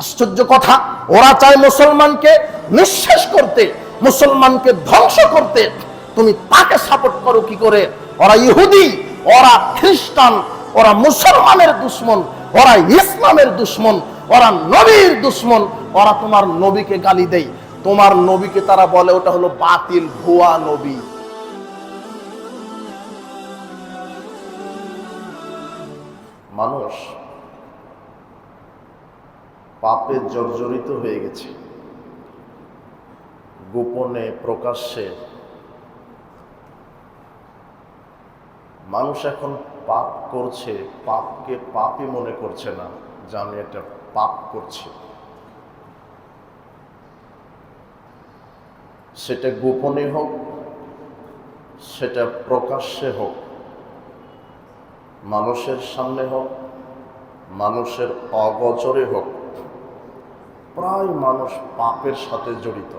আশ্চর্য কথা, ওরা চায় মুসলমানকে নিঃশেষ করতে, মুসলমানকে ধ্বংস করতে, তুমি তাকে সাপোর্ট করো কি করে? ওরা ইহুদি, ওরা খ্রিস্টান, ওরা মুসলমানের দুশ্মন, ওরা ইসলামের দুশ্মন, ওরা নবীর দুশ্মন। ওরা তোমার নবীকে গালি দেয়, তোমার নবীকে তারা বলে ওটা হলো বাতিল, ভুয়া নবী। মানুষ পাপে জর্জরিত হয়ে গেছে, গোপনে প্রকাশ্যে। মানুষ এখন পাপ করছে, পাপকে পাপই মনে করছে না যে আমি এটা পাপ করছি। সেটা গোপনে হোক, সেটা প্রকাশ্যে হোক, মানুষের সামনে হোক, মানুষের অগোচরে হোক, প্রায় মানুষ পাপের সাথে জড়িত।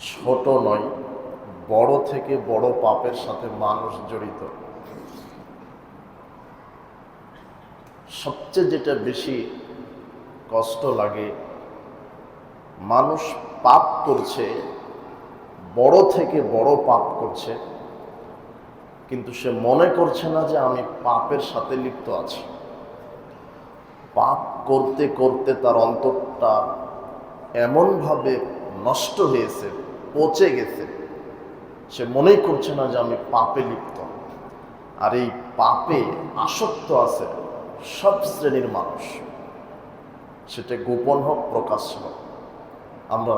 ছোট নয়, বড় থেকে বড় পাপের সাথে মানুষ জড়িত। সবচেয়ে যেটা বেশি কষ্ট লাগে, মানুষ পাপ করছে, বড় থেকে বড় পাপ করছে, কিন্তু সে মনে করছে না যে আমি পাপের সাথে লিপ্ত আছি। পাপ করতে করতে তার অন্তরটা এমনভাবে নষ্ট হয়েছে, পচে গেছে, সে মনেই করছে না যে আমি পাপে লিপ্ত। আর এই পাপে আসক্ত আছে সব শ্রেণীর মানুষ, সেটা গোপন হোক, প্রকাশ্য হোক। আমরা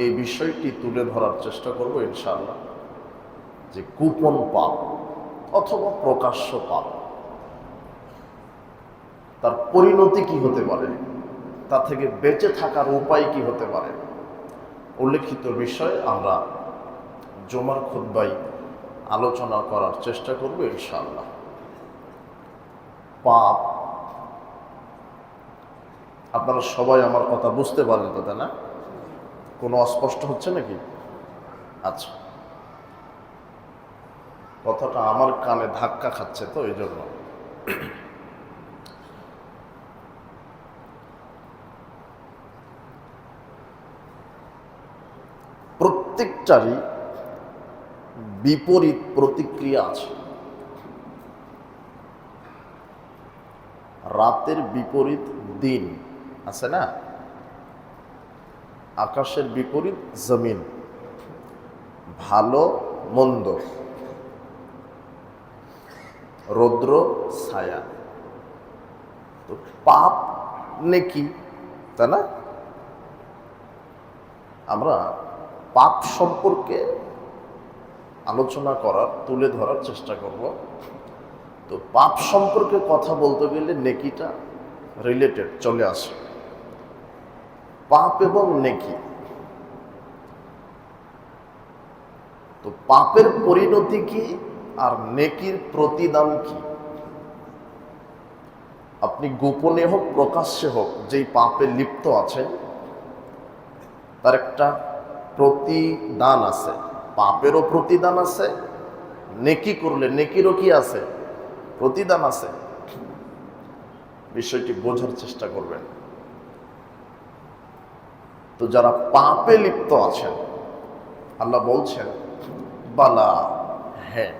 এই বিষয়টি তুলে ধরার চেষ্টা করব ইনশাআল্লাহ, যে গোপন পাপ অথবা প্রকাশ্য পাপ, তার পরিণতি কি হতে পারে, তা থেকে বেঁচে থাকার উপায় কি হতে পারে, উল্লেখিত বিষয়ে আমরা জুমার খুতবায় আলোচনা করার চেষ্টা করব ইনশাআল্লাহ। পাপ, আপনারা সবাই আমার কথা বুঝতে পারলেন তো, তাই না? কোনো অস্পষ্ট হচ্ছে নাকি? আচ্ছা, কথাটা আমার কানে ধাক্কা খাচ্ছে তো এই জন্য। প্রত্যেকটারই বিপরীত প্রতিক্রিয়া আছে। রাতের বিপরীত দিন আছে না, আকাশের বিপরীত জমিন, ভালো মন্দ, রৌদ্র ছায়া। তো পাপ নেকি, তাই না? আমরা পাপ সম্পর্কে আলোচনা করার, তুলে ধরার চেষ্টা করব। তো পাপ সম্পর্কে কথা বলতে গেলে নেকিটা রিলেটেড চলে আসে। পাপ এবং নেকি, তো পাপের পরিণতি কি আর নেকির প্রতিদান কি? আপনি গোপনে হোক, প্রকাশ্যে হোক, যেই পাপে লিপ্ত আছেন, তার একটা প্রতিদান আছে। পাপেরও প্রতিদান আছে, নেকি করলে নেকিরও কি আছে, প্রতিদান আছে। বিষয়টি বোঝার চেষ্টা করবেন। তো যারা পাপে লিপ্ত আছেন, আল্লাহ বলছেন বালা, হ্যাঁ,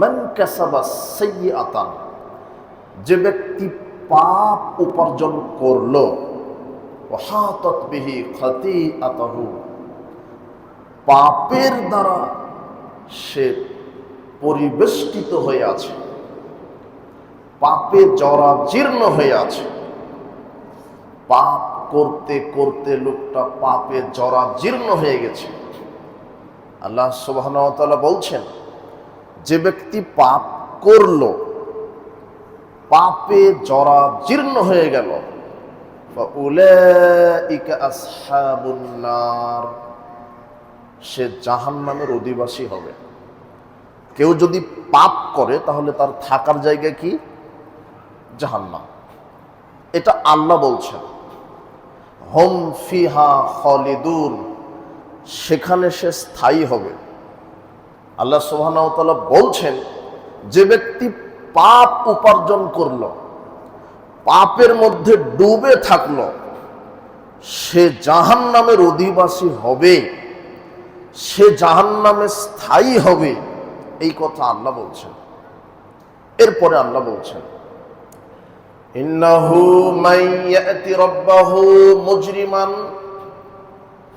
মান কাসাবা সাইয়্যাতান, যে ব্যক্তি পাপ উপার্জন করলো, ওয়াহাতাত বিহি খাতিআতাহু, পাপের দ্বারা সে পরিবেষ্টিত হয়ে আছে, পাপে জরাজীর্ণ হয়ে আছে। পাপ করতে করতে লোকটা পাপে জরাজীর্ণ হয়ে গেছে। আল্লাহ সুবহানাহু ওয়া তাআলা বলছেন, যে ব্যক্তি পাপ করলো, পাপে জরাজীর্ণ হয়ে গেল, ফাউলাইকা আসহাবুন নার, সে জাহান্নামের অধিবাসী হবে। কেউ যদি পাপ করে তাহলে তার থাকার জায়গা কি? জাহান্নাম। এটা আল্লাহ বলছেন। হুম ফিহা খালিদুন, সেখানে সে স্থায়ী হবে। আল্লাহ সুবহানাহু ওয়া তাআলা বলছেন, যে ব্যক্তি পাপ উপার্জন করলো, পাপের মধ্যে ডুবে থাকলো, সে জাহান্নামের অধিবাসী হবে, সে জাহান্নামে স্থায়ী হবে, এই কথা আল্লাহ বলছেন। এরপরে আল্লাহ বলছেন, ইন্নাহু মাইয়াতি রাব্বাহু মুজরিমান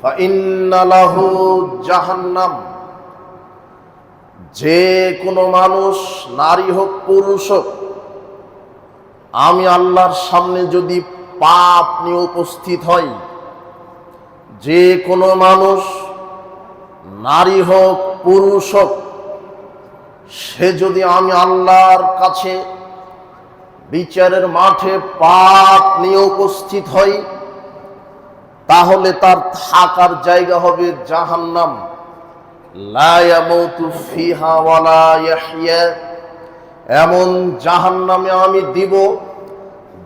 ফাইন্না লাহু জাহান্নাম। যে কোনো মানুষ, নারী হোক পুরুষ হোক, আমি আল্লাহর সামনে যদি পাপ নিয়ে উপস্থিত হয়, যে কোনো মানুষ, নারী হোক পুরুষ হোক, সে যদি আমি আল্লাহর কাছে বিচারের মাঠে পাপ নিয়ে উপস্থিত হয়, তাহলে তার থাকার জায়গা হবে জাহান্নাম। লা ইয়ামুতু ফিহা ওয়ালা ইয়াহইয়া। এমন জাহান্নামে আমি দিব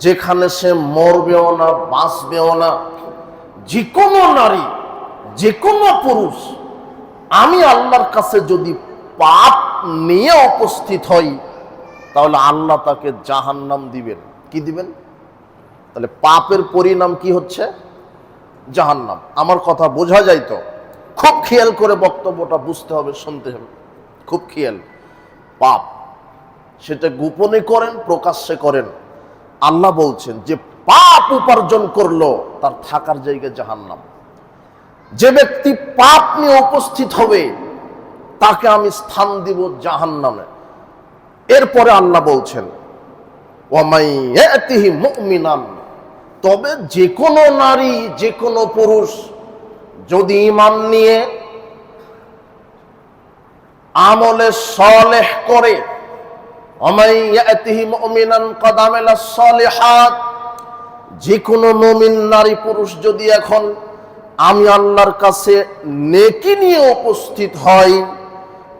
যেখানে সে মরবেও না, বাঁচবেও না। যে কোনো নারী, যে কোনো পুরুষ, আমি আল্লাহর কাছে যদি পাপ নিয়ে উপস্থিত হই, তাহলে আল্লাহ তাকে জাহান্নাম দিবেন। কি দিবেন? তাহলে পাপের পরিণাম কি হচ্ছে? জাহান্নাম। আমার কথা বোঝা যায় তো? খুব খেয়াল করে বক্তব্যটা বুঝতে হবে, শুনতে হবে, খুব খেয়াল। পাপ সেটা গোপনে করেন, প্রকাশ্যে করেন, আল্লাহ বলছেন যে পাপ উপার্জন করলো তার থাকার জায়গা জাহান্নাম। যে ব্যক্তি পাপ নিয়ে উপস্থিত হবে তাকে আমি স্থান দিব জাহান্নামে। এরপরে আল্লাহ বলছেন, ওয়ামাইয়াতিহি মুমিনান। তবে যে কোনো নারী, যে কোনো পুরুষ যদি ঈমান নিয়ে আমলে সালেহ করে, ওয়ামাইয়াতিহি মুমিনান ক্বাদ আমিলাস সালিহাত, যে কোনো মুমিন নারী পুরুষ যদি এখন আমি আল্লাহর কাছে নেকি নিয়ে উপস্থিত হয়,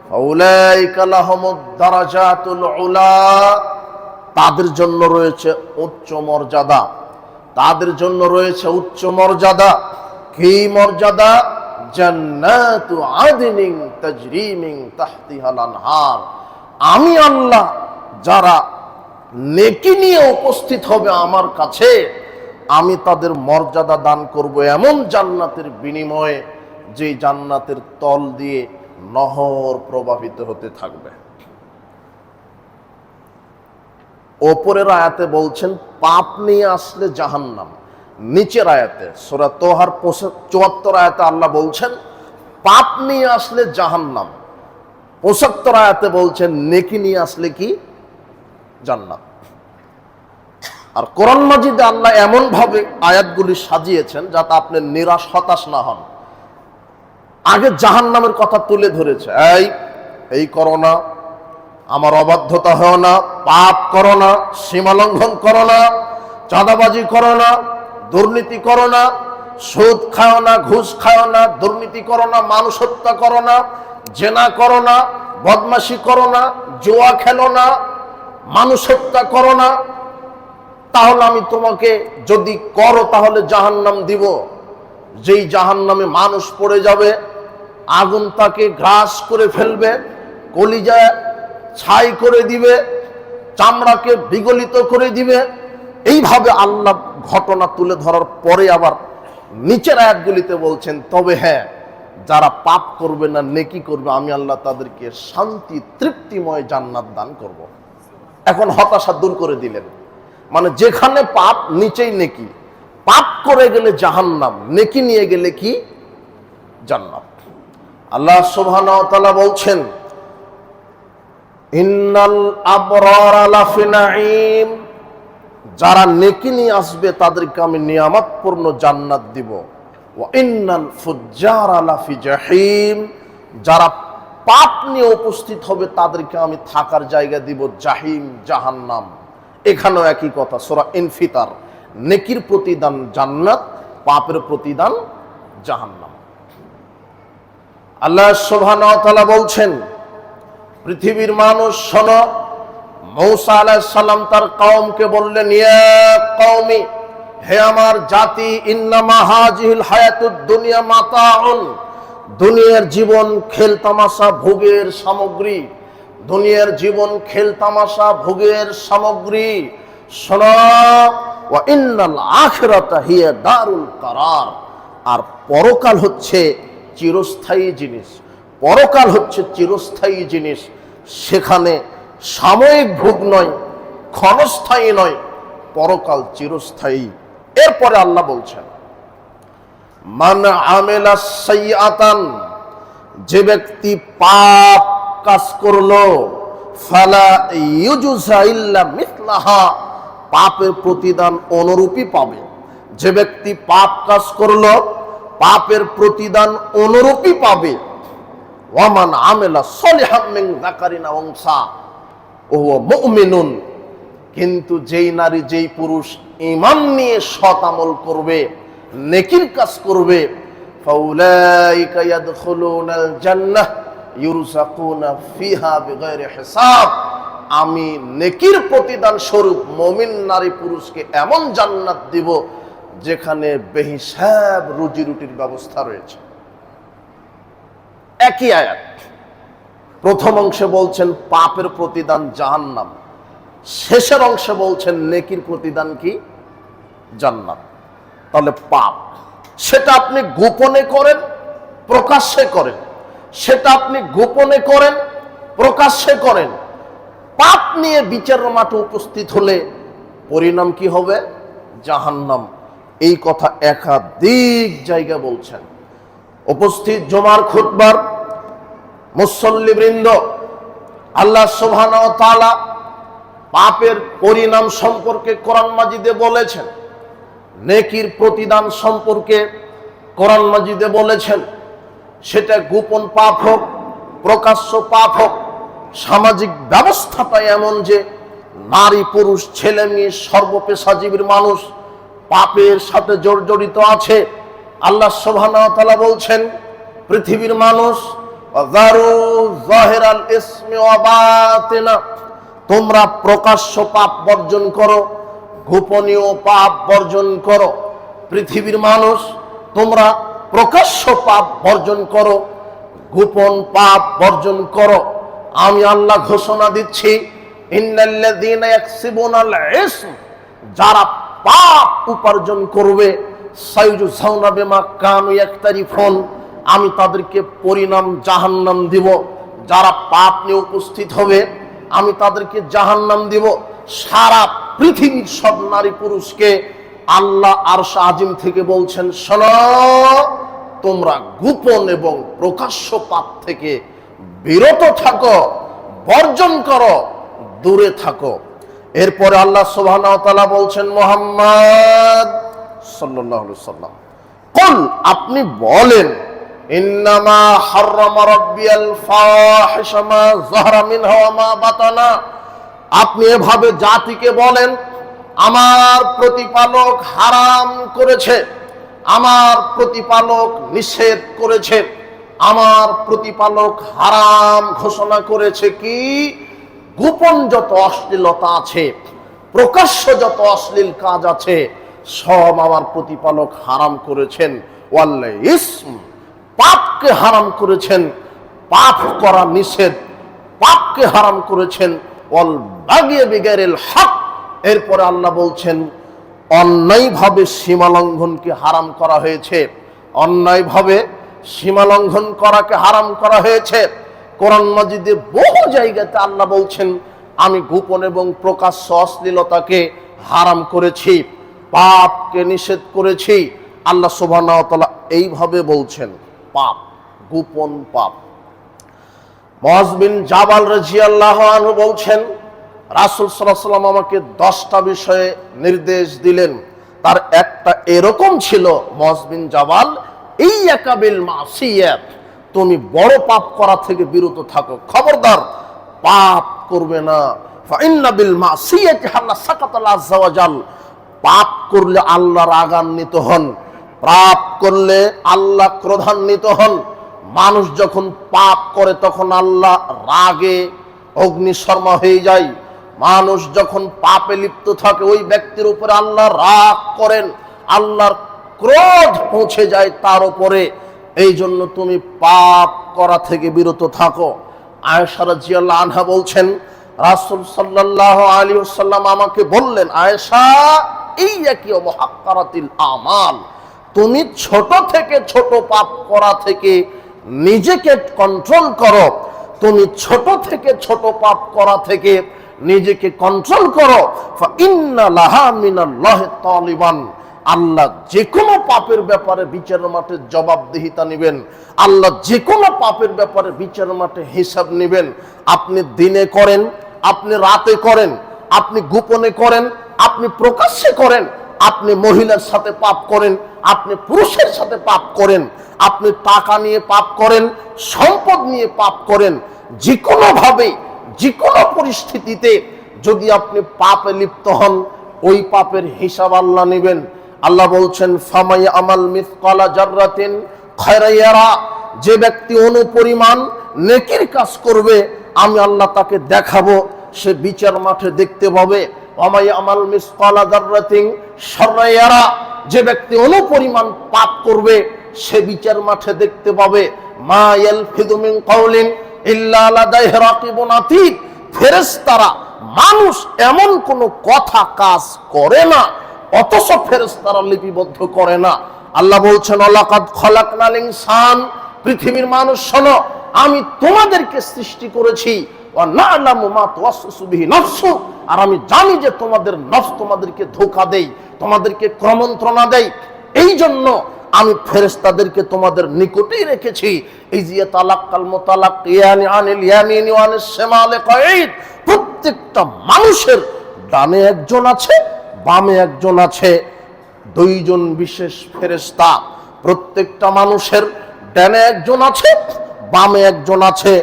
ফাউলাইকা লাহুমুদ দারাজাতুল উলা, তাদের জন্য রয়েছে উচ্চ মর্যাদা, তাদের জন্য রয়েছে উচ্চ মর্যাদা। কি মর্যাদা? জান্নাতু আদনিন তাজরি মিন তাহতিহাল আনহার। আমি আল্লাহ যারা নেকি নিয়ে উপস্থিত হবে আমার কাছে, আমি তাদের মর্যাদা দান করব এমন জান্নাতের বিনিময়ে, যে জান্নাতের তল দিয়ে নহর প্রবাহিত হতে থাকবে। ওপরের আয়াতে বলছেন পাপ নিয়ে আসলে জাহান্নাম, নিচের আয়াতে সূরা তোহার ৭৪ আয়াতে আল্লাহ বলছেন পাপ নিয়ে আসলে জাহান্নাম, ৭৫ আয়াতে বলছেন নেকি নিয়ে আসলে কি? জান্নাত। আর কোরআন মাজিদে আল্লাহ এমন ভাবে আয়াতগুলি সাজিয়েছেন যাতে আপনি নিরাশ, হতাশ না হন। আগে জাহান্নামের কথা তুলে ধরেছে, এই করো না, আমার অবাধ্যতা হয় না, পাপ করো না, সীমা লঙ্ঘন করো না, চাঁদাবাজি করো না, দুর্নীতি করো না, সুদ খাও না, ঘুষ খাও না, দুর্নীতি করো না, মানুষ হত্যা করো না, জেনা করো না, বদমাশি করো না, জুয়া খেলো না, মানুষ হত্যা করো না। তাহলে আমি তোমাকে যদি করো তাহলে জাহান্নাম দিব, যেই জাহান্নামে মানুষ পড়ে যাবে, আগুন তাকে গ্রাস করে ফেলবে, কলিজা ছাই করে দিবে, চামড়াকে বিগলিত করে দিবে। এইভাবে আল্লাহ ঘটনা তুলে ধরার পরে আবার নিচের আয়াতগুলিতে বলছেন, তবে হ্যাঁ, যারা পাপ করবে না, নেকি করবে, আমি আল্লাহ তাদেরকে শান্তি, তৃপ্তিময় জান্নাত দান করব। এখন হতাশা দূর করে দিলেন, মানে যেখানে পাপ নিচেই নেকি, পাপ করে গেলে জাহান্নাম, নেকি নিয়ে গেলে কি? জান্নাত। আল্লাহ সুবহানাহু ওয়া তাআলা বলছেন, ইন্নাল আবরারা লাফি নাঈম, যারা নেকি নিয়ে আসবে তাদেরকে আমি নিয়ামতপূর্ণ জান্নাত দিব। ওয়া ইন্নাল ফুজ্জারা লাফি জাহিম, যারা পাপ নিয়ে উপস্থিত হবে তাদেরকে আমি থাকার জায়গা দিব জাহিম, জাহান্নাম। এখানেও একই কথা, সূরা ইনফিতার, নেকির প্রতিদান জান্নাত, পাপের প্রতিদান জাহান্নাম। আল্লাহ সুবহানাহু ওয়া তাআলা বলছেন, পৃথিবীর মানুষ শোনো, মূসা আলাইহিস সালাম তার কওমকে বললেন, ইয়া কওমি, হে আমার জাতি, ইন্নামা হাযিহিল হায়াতুদ দুনিয়া মাতাউন, দুনিয়ার জীবন খেল তামাশা, ভোগের সামগ্রী। দুনিয়ার জীবন খেল তামাশা, ভোগের সামগ্রী। শোনো, ওয়া ইন্নাল আখিরাতা হিয়া দারুল কারার, আর পরকাল হচ্ছে চিরস্থায়ী জিনিস। পরকাল হচ্ছে চিরস্থায়ী জিনিস, সেখানে সাময়িক ভোগ নয়, ক্ষণস্থায়ী নয়, পরকাল চিরস্থায়ী। এরপরে আল্লাহ বলছেন, মান আমিলা সাইয়্যাতান, যে ব্যক্তি পাপ কাজ করলো, ফালা ইউজজা ইল্লা মিথলাহা, পাপের প্রতিদান অনুরূপী পাবে। যে ব্যক্তি পাপ কাজ করলো, পাপের প্রতিদান অনুরূপী পাবে। ওয়ামান আমিলা সলিহাম মিন যাকারিন আও উনসা ওয়া মুমিনুন, কিন্তু যেই নারী যেই পুরুষ ঈমান নিয়ে সৎ আমল করবে, নেকির কাজ করবে, ফাউলাইকা ইয়াদখুলুনাল জান্নাহ ইউরযাকুনা ফিহা বিগাইরি হিসাব, আমি নেকির প্রতিদান স্বরূপ মুমিন নারী পুরুষকে এমন জান্নাত দিব যেখানে বেহিসাব রুজি রুটির ব্যবস্থা রয়েছে। একই আয়াত, প্রথম অংশে বলছেন পাপের প্রতিদান জাহান্নাম, শেষের অংশে বলছেন নেকির প্রতিদান কি? জান্নাত। তাহলে পাপ, সেটা আপনি গোপনে করেন, প্রকাশ্যে করেন, সেটা আপনি গোপনে করেন, প্রকাশ্যে করেন, পাপ নিয়ে বিচারের মাঠে উপস্থিত হলে পরিণাম কি হবে? জাহান্নাম। এই কথা একাধিক জায়গায় বলছেন। উপস্থিত জুমার খুতবার মুসল্লিবৃন্দ, আল্লাহ সুবহানাহু ওয়া তাআলা পাপের পরিণাম সম্পর্কে কোরআন মাজিদে বলেছেন, নেকির প্রতিদান সম্পর্কে কোরআন মাজিদে বলেছেন। সেটা গোপন পাপ হোক, প্রকাশ্য পাপ হোক, সামাজিক ব্যবস্থাটা এমন যে নারী পুরুষ ছেলে মেয়ে সর্বপেশাজীবীর মানুষ পাপের সাথে জড়িত আছে। আল্লাহ সুবহানাহু ওয়া তাআলা বলছেন, পৃথিবীর মানুষ, যারু যাহিরাল ইসমি ওয়া বাতিনা, তোমরা প্রকাশ্য পাপ বর্জন করো, গোপনীয় পাপ বর্জন করো। পৃথিবীর মানুষ, তোমরা প্রকাশ্য পাপ বর্জন করো, গোপন পাপ বর্জন করো। আমি আল্লাহ ঘোষণা দিচ্ছি, ইন্নাল্লাযীনা ইয়াকসিবুনাল ইসম, যারা পাপ উপার্জন করবে, সায়ুজজাউনা বিমা কানু ইয়াকতারিফুন, আমি তাদেরকে পরিণাম জাহান্নাম দিব। যারা পাপ নিয়ে উপস্থিত হবে, আমি তাদেরকে জাহান্নাম দিব। সারা পৃথিবীর সব নারী পুরুষকে আল্লাহ আরশ আজিম থেকে বলছেন, শোনো, তোমরা গোপন এবং প্রকাশ্য পাপ থেকে বিরত থাকো, বর্জন করো, দূরে থাকো। এরপরে আল্লাহ সুবহানাহু ওয়া তাআলা বলছেন, মুহাম্মদ সাল্লাল্লাহু আলাইহি ওয়াসাল্লাম, কুল, আপনি বলেন, ইন্নামা হাররামা রাব্বিয়াল ফাহিশা মা যাহরা মিনহা ওয়া মা বাতানা, আপনি এভাবে জাতিকে বলেন, আমার প্রতিপালক হারাম করেছে, আমার প্রতিপালক নিষেধ করেছে, আমার প্রতিপালক হারাম ঘোষণা করেছে কি? গোপন যত অশ্লীলতা আছে, প্রকাশ্য যত অশ্লীল কাজ আছে, সব আমার প্রতিপালক হারাম করেছেন। ওয়াল ইসম, পাপকে হারাম করেছেন, পাপ করা নিষেধ, পাপকে হারাম করেছেন। ওয়াল বাগী বিগাইরিল হক, এরপরে আল্লাহ বলছেন অন্যায়ভাবে সীমা লঙ্ঘনকে হারাম করা হয়েছে, অন্যায়ভাবে সীমা লঙ্ঘন করাকে হারাম করা হয়েছে। কোরআন মাজিদে বহু জায়গাতে আল্লাহ বলছেন, আমি গোপন এবং প্রকাশ্য অশ্লীলতাকে হারাম করেছি, পাপকে নিষেধ করেছি। আল্লাহ সুবহানাহু ওয়া তাআলা এইভাবে বলছেন, পাপ, গোপন পাপ। মুআয বিন জাবাল রাদিয়াল্লাহু আনহু বলছেন, রাসূল সাল্লাল্লাহু আলাইহি ওয়াসাল্লাম আমাকে 10টা বিষয়ে নির্দেশ দিলেন। তার একটা এরকম ছিল, মুআয বিন জাবাল, ইয়াকা বিল মাসিয়াত, তুমি বড় পাপ করা থেকে বিরত থাকো, খবরদার পাপ করবে না। ফা ইন্না বিল মাসিয়াতি হাল্লা সাকাতাল আযজা ওয়া জাল, পাপ করলে আল্লাহ রাগান্বিত হন, পাপ করলে আল্লাহ ক্রোধান্বিত হন। মানুষ যখন পাপ করে তখন আল্লাহ রাগে অগ্নিশর্মা হয়ে যায়। মানুষ যখন পাপে লিপ্ত থাকে, ওই ব্যক্তির উপরে আল্লাহ রাগ করেন, আল্লাহর ক্রোধ পৌঁছে যায় তার উপরে। এই জন্য তুমি পাপ করা থেকে বিরত থাকো। আয়েশা রাদিয়াল্লাহু আনহা বলছেন, রাসূল সাল্লাল্লাহু আলাইহি ওয়াসাল্লাম আমাকে বললেন, আয়েশা ইয়াকি ওয়া মুহাক্কারাতিল আমাল, তুমি ছোট থেকে ছোট পাপ করা থেকে নিজেকে কন্ট্রোল করো। তুমি ছোট থেকে ছোট পাপ করা থেকে নিজেকে কন্ট্রোল করো। ফা ইন্না লাহা মিনাল্লাহি তালিবান, আল্লাহ যে কোনো পাপের ব্যাপারে বিচারের মাঠে জবাবদিহিতা নেবেন। আল্লাহ যে কোনো পাপের ব্যাপারে বিচারের মাঠে হিসাব নেবেন। আপনি দিনে করেন, আপনি রাতে করেন, আপনি গোপনে করেন, আপনি প্রকাশ্যে করেন, আপনি মহিলার সাথে পাপ করেন, আপনি পুরুষের সাথে পাপ করেন, আপনি টাকা নিয়ে পাপ করেন, সম্পদ নিয়ে পাপ করেন, যে কোনোভাবে যে কোনো পরিস্থিতিতে যদি আপনি পাপে লিপ্ত হন, ওই পাপের হিসাব আল্লাহ নেবেন। আল্লাহ বলছেন, ফামাই আমাল মিসকালা জাররাতিন খায়রান ইয়ারা, যে ব্যক্তি অনুপরিমাণ নেকির কাজ করবে আমি আল্লাহ তাকে দেখাবো, সে বিচার মাঠে দেখতে পাবে। ওয়ামাই আমাল মিসকালা জাররাতিন শাররান ইয়ারা, যে ব্যক্তি অনুপরিমাণ পাপ করবে সে বিচার মাঠে দেখতে পাবে। মা ইয়ালফিযু মিন কাওলিন ইল্লা লাদাইহি রাকিবুন আতীদ, ফেরেশতারা, মানুষ এমন কোন কথা কাজ করে না অথচ ফেরেশতারা লিপিবদ্ধ করে না। আল্লাহ বলছেন, ওয়ালাকাদ খালাকনাল ইনসান, পৃথিবীর মানুষ শোনো, আমি তোমাদেরকে সৃষ্টি করেছি, ওয়া না'লামু মা তুওয়াসওয়াসু বিহি নাফসু, আর আমি জানি যে তোমাদের নফস তোমাদেরকে ধোঁকা দেয়, তোমাদেরকে ক্রমন্ত্রণা দেয়। এই জন্য আমি ফেরেশতাদেরকে তোমাদের নিকটেই রেখেছি। এই যে তালাক্কাল মুতালাক্কিয়ানি আনিল ইয়ামিনি ওয়া আনিশ শিমালি কাঈদ, প্রত্যেকটা মানুষের ডানে একজন আছে, বামে একজন আছে, দুইজন বিশেষ ফেরেশতা। প্রত্যেকটা মানুষের ডানে একজন আছে, বামে একজন আছে,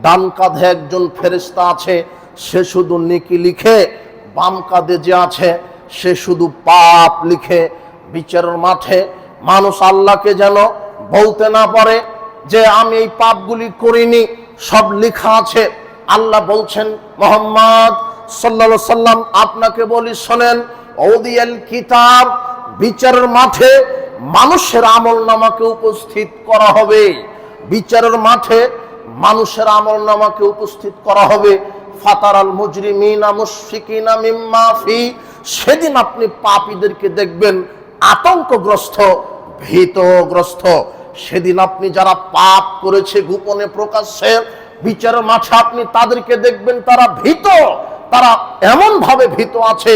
ডান কাঁধে একজন ফেরেশতা আছে, সে শুধু নেকি লিখে, বাম কাঁধে যে আছে সে শুধু পাপ লিখে। বিচারের মাঠে মানুষ আল্লাহকে যেন বলতে না পারে যে আমি এই পাপগুলি করিনি, সব লেখা আছে। আল্লাহ বলছেন, মুহাম্মদ সাল্লাল্লাহু আলাইহি সাল্লাম আপনাকে বলি শোনেন, ওদিয়াল কিতাব, বিচারের মাঠে মানুষের আমলনামাকে উপস্থিত করা হবে। বিচারের মাঠে মানুষের আমলনামাকে উপস্থিত করা হবে। ফাতারাল মুজরিমিনা মুশফিকিনা মিম্মা ফি, সেদিন আপনি পাপীদেরকে দেখবেন আতঙ্কগ্রস্ত, ভীতগ্রস্ত। সেদিন আপনি যারা পাপ করেছে গোপনে প্রকাশ্যে, বিচারের মাঠে আপনি তাদেরকে দেখবেন তারা ভীত, তারা এমন ভাবে ভীত আছে,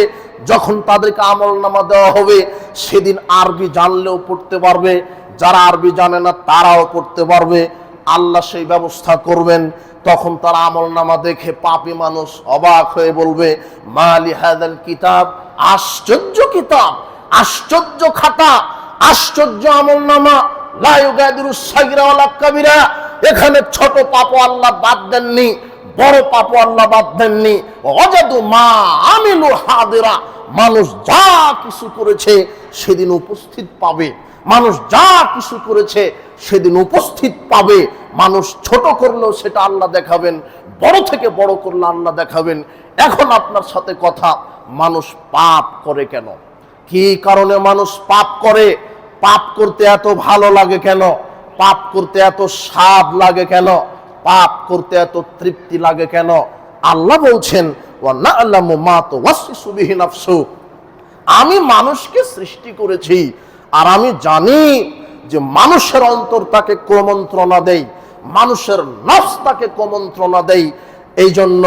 যখন তাদেরকে আমলনামা দেওয়া হবে সেদিন আরবি জানলেও পড়তে পারবে, যারা আরবি জানে না তারাও পড়তে পারবে। আল্লাহ সেই ব্যবস্থা করবেন। তখন তারা আমলনামা দেখে পাপী মানুষ অবাক হয়ে বলবে, মালি হাযাল কিতাব, আশ্চর্য কিতাব, আশ্চর্য খাতা, আশ্চর্য আমলনামা, লা ইউগাদিরু সাগীরা ওয়ালা কাবীরা, এখানে ছোট পাপও আল্লাহ বাদ দেননি, বড় পাপও আল্লাহ বাদ দেননি। ওয়াজাদু মা আমিলু হাদিরা, মানুষ যা কিছু করেছে সেদিন উপস্থিত পাবে। মানুষ যা কিছু করেছে সেদিন উপস্থিত পাবে। মানুষ ছোট করলেও সেটা আল্লাহ দেখাবেন, বড় থেকে বড় করলে আল্লাহ দেখাবেন। এখন আপনার সাথে কথা, মানুষ পাপ করে কেন? কি কারণে মানুষ পাপ করে? পাপ করতে এত ভালো লাগে কেন? পাপ করতে এত স্বাদ লাগে কেন? পাপ করতে এত তৃপ্তি লাগে কেন? আল্লাহ বলছেন, ওয়া না'লামু মা তুওয়াসওয়াসু বিহি নাফসু, আমি মানুষকে সৃষ্টি করেছি আর আমি জানি যে মানুষের অন্তর তাকে কুমন্ত্রণা দেয়, মানুষের নফস তাকে কুমন্ত্রণা দেয়। এই জন্য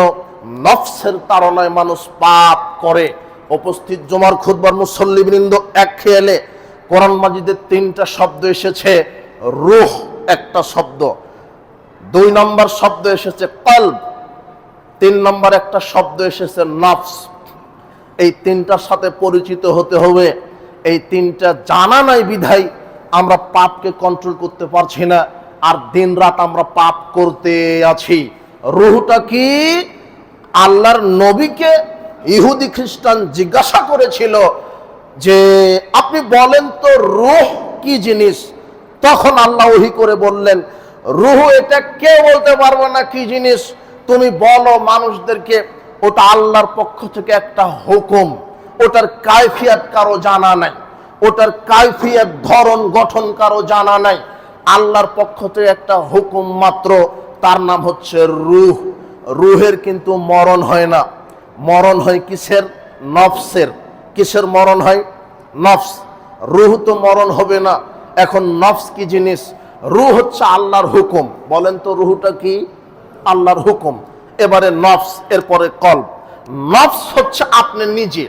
নফসের তাড়নায় মানুষ পাপ করে। উপস্থিত জুমার খুতবার মুসল্লিবৃন্দ, এক খেয়ালে কোরআন মাজিদের 3টা শব্দ এসেছে। রূহ একটা শব্দ, 2 নম্বর শব্দ এসেছে কলব, 3 নম্বর একটা শব্দ এসেছে নফস। এই 3টার সাথে পরিচিত হতে হবে। এই 3টা জানা নাই বিধায় আমরা পাপকে কন্ট্রোল করতে পারছি না, আর দিন রাত আমরা পাপ করতে আছি। রূহটা কি? আল্লাহর নবীকে ইহুদি খ্রিস্টান জিজ্ঞাসা করেছিল যে আপনি বলেন তো রূহ কি জিনিস? তখন আল্লাহ ওহী করে বললেন, রূহ এটা কেউ বলতে পারবে না কি জিনিস, তুমি বলো মানুষদেরকে। ওটা আল্লাহর পক্ষ থেকে একটা হুকুম, ওটার কায়ফিয়াত কারো জানা নাই, ওটার কায়ফিয়াত ধরন গঠন কারো জানা নাই। আল্লাহর পক্ষ থেকে একটা হুকুম মাত্র, তার নাম হচ্ছে রূহ। রুহের কিন্তু মরণ হয় না, মরণ হয় কিসের? নফসের। কিসের মরণ হয়? নফস। রুহ তো মরণ হবে না। এখন নফস কি জিনিস? রুহ হচ্ছে আল্লাহর হুকুম। বলেন তো রুহটা কি? আল্লাহর হুকুম। এবারে নফস, এরপরে কলব। নফস হচ্ছে আপনি নিজে,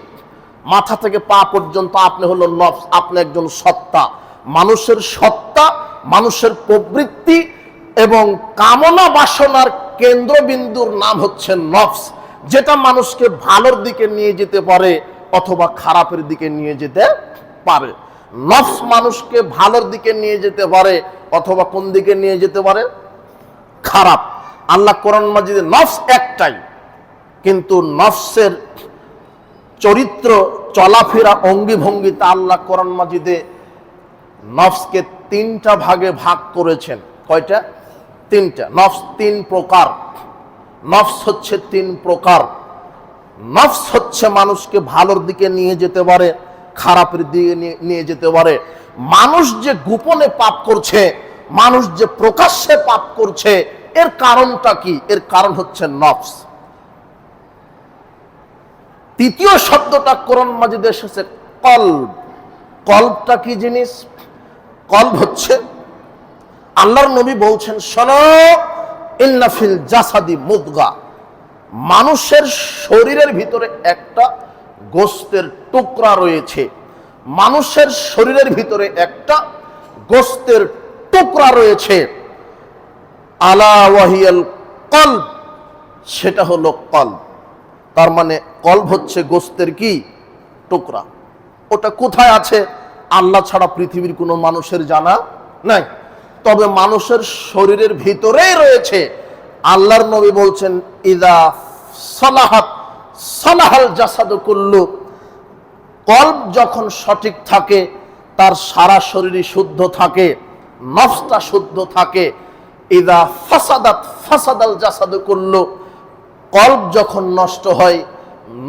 মাথা থেকে পা পর্যন্ত আপনি হলো নফস, আপনি একজন সত্তা। মানুষের সত্তা, মানুষের প্রবৃত্তি এবং কামনা বাসনার কেন্দ্রবিন্দুর নাম হচ্ছে নফস, যেটা মানুষকে ভালোর দিকে নিয়ে যেতে পারে অথবা খারাপের দিকে নিয়ে যেতে পারে। নফস মানুষকে ভালোর দিকে নিয়ে যেতে পারে অথবা কোন দিকে নিয়ে যেতে পারে? খারাপ। আল্লাহ কোরআন মাজিদে নফস একটাই, কিন্তু নফসের চরিত্র, চলাফেরা, অঙ্গি ভঙ্গিতে আল্লাহ কোরআন মাজিদে নফসকে তিনটা ভাগে ভাগ করেছেন। কয়টা? তিনটা। নফস তিন প্রকার। নফস হচ্ছে তিন প্রকার। নফস হচ্ছে মানুষকে ভালোর দিকে নিয়ে যেতে পারে, খারাপের দিকে নিয়ে যেতে পারে। মানুষ যে গোপনে পাপ করছে, মানুষ যে প্রকাশ্যে পাপ করছে, এর কারণটা কি? এর কারণ হচ্ছে নফস। তৃতীয় শব্দটা কোরআন মাজিদে এসেছে কলব। কলবটা কি জিনিস? কলব হচ্ছে, আল্লাহর নবী বলছেন, শোনো, ইন্না ফিল জাসাদি মুদগা, মানুষের শরীরের ভিতরে একটা গোশতের টুকরা রয়েছে। মানুষের শরীরের ভিতরে একটা গোশতের টুকরা রয়েছে। আলা ওয়াহিয়াল কলব, সেটা হলো কলব। তার মানে কলব হচ্ছে গোশতের কি? টুকরা। ওটা কোথায় আছে? আল্লাহ ছাড়া পৃথিবীর কোনো মানুষের জানা নাই। তবে মানুষের শরীরের ভিতরেই রয়েছে। আল্লাহর নবী বলছেন, ইদা সালাহাত সালাহাল জাসাদু কুল্লু, কলব যখন সঠিক থাকে তার সারা শরীরই শুদ্ধ থাকে, নফসটা শুদ্ধ থাকে। ইদা ফাসাদাত ফাসাদাল জাসাদু কুল্লু, কলব যখন নষ্ট হয়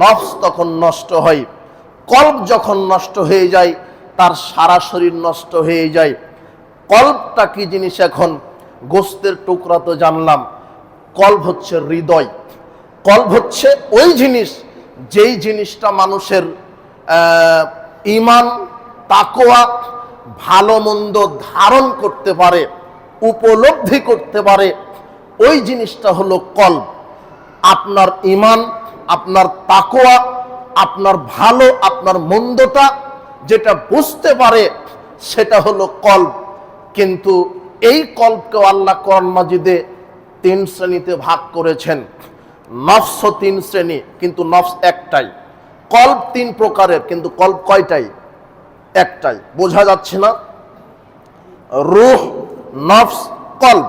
নফস তখন নষ্ট হয়। কলব যখন নষ্ট হয়ে যায় তার সারা শরীর নষ্ট হয়ে যায়। কলবটা কি জিনিস? এখন গোশতের টুকরা তো জানলাম। কলব হচ্ছে হৃদয়। কলব হচ্ছে ওই জিনিস, যেই জিনিসটা মানুষের ঈমান, তাকওয়া, ভালো মন্দ ধারণ করতে পারে, উপলব্ধি করতে পারে, ওই জিনিসটা হলো কলব। আপনার ঈমান, আপনার তাকওয়া, আপনার ভালো, আপনার মন্দটা যেটা বুঝতে পারে সেটা হলো কলব। কিন্তু এই কলবকে আল্লাহ কোরআন মাজিদে তিন শ্রেণীতে ভাগ করেছেন। নফস তিন শ্রেণী, কিন্তু নফস একটাই। কলব তিন প্রকারের, কিন্তু কলব কয়টাই? একটাই। বোঝা যাচ্ছে না? রূহ, নফস, কলব।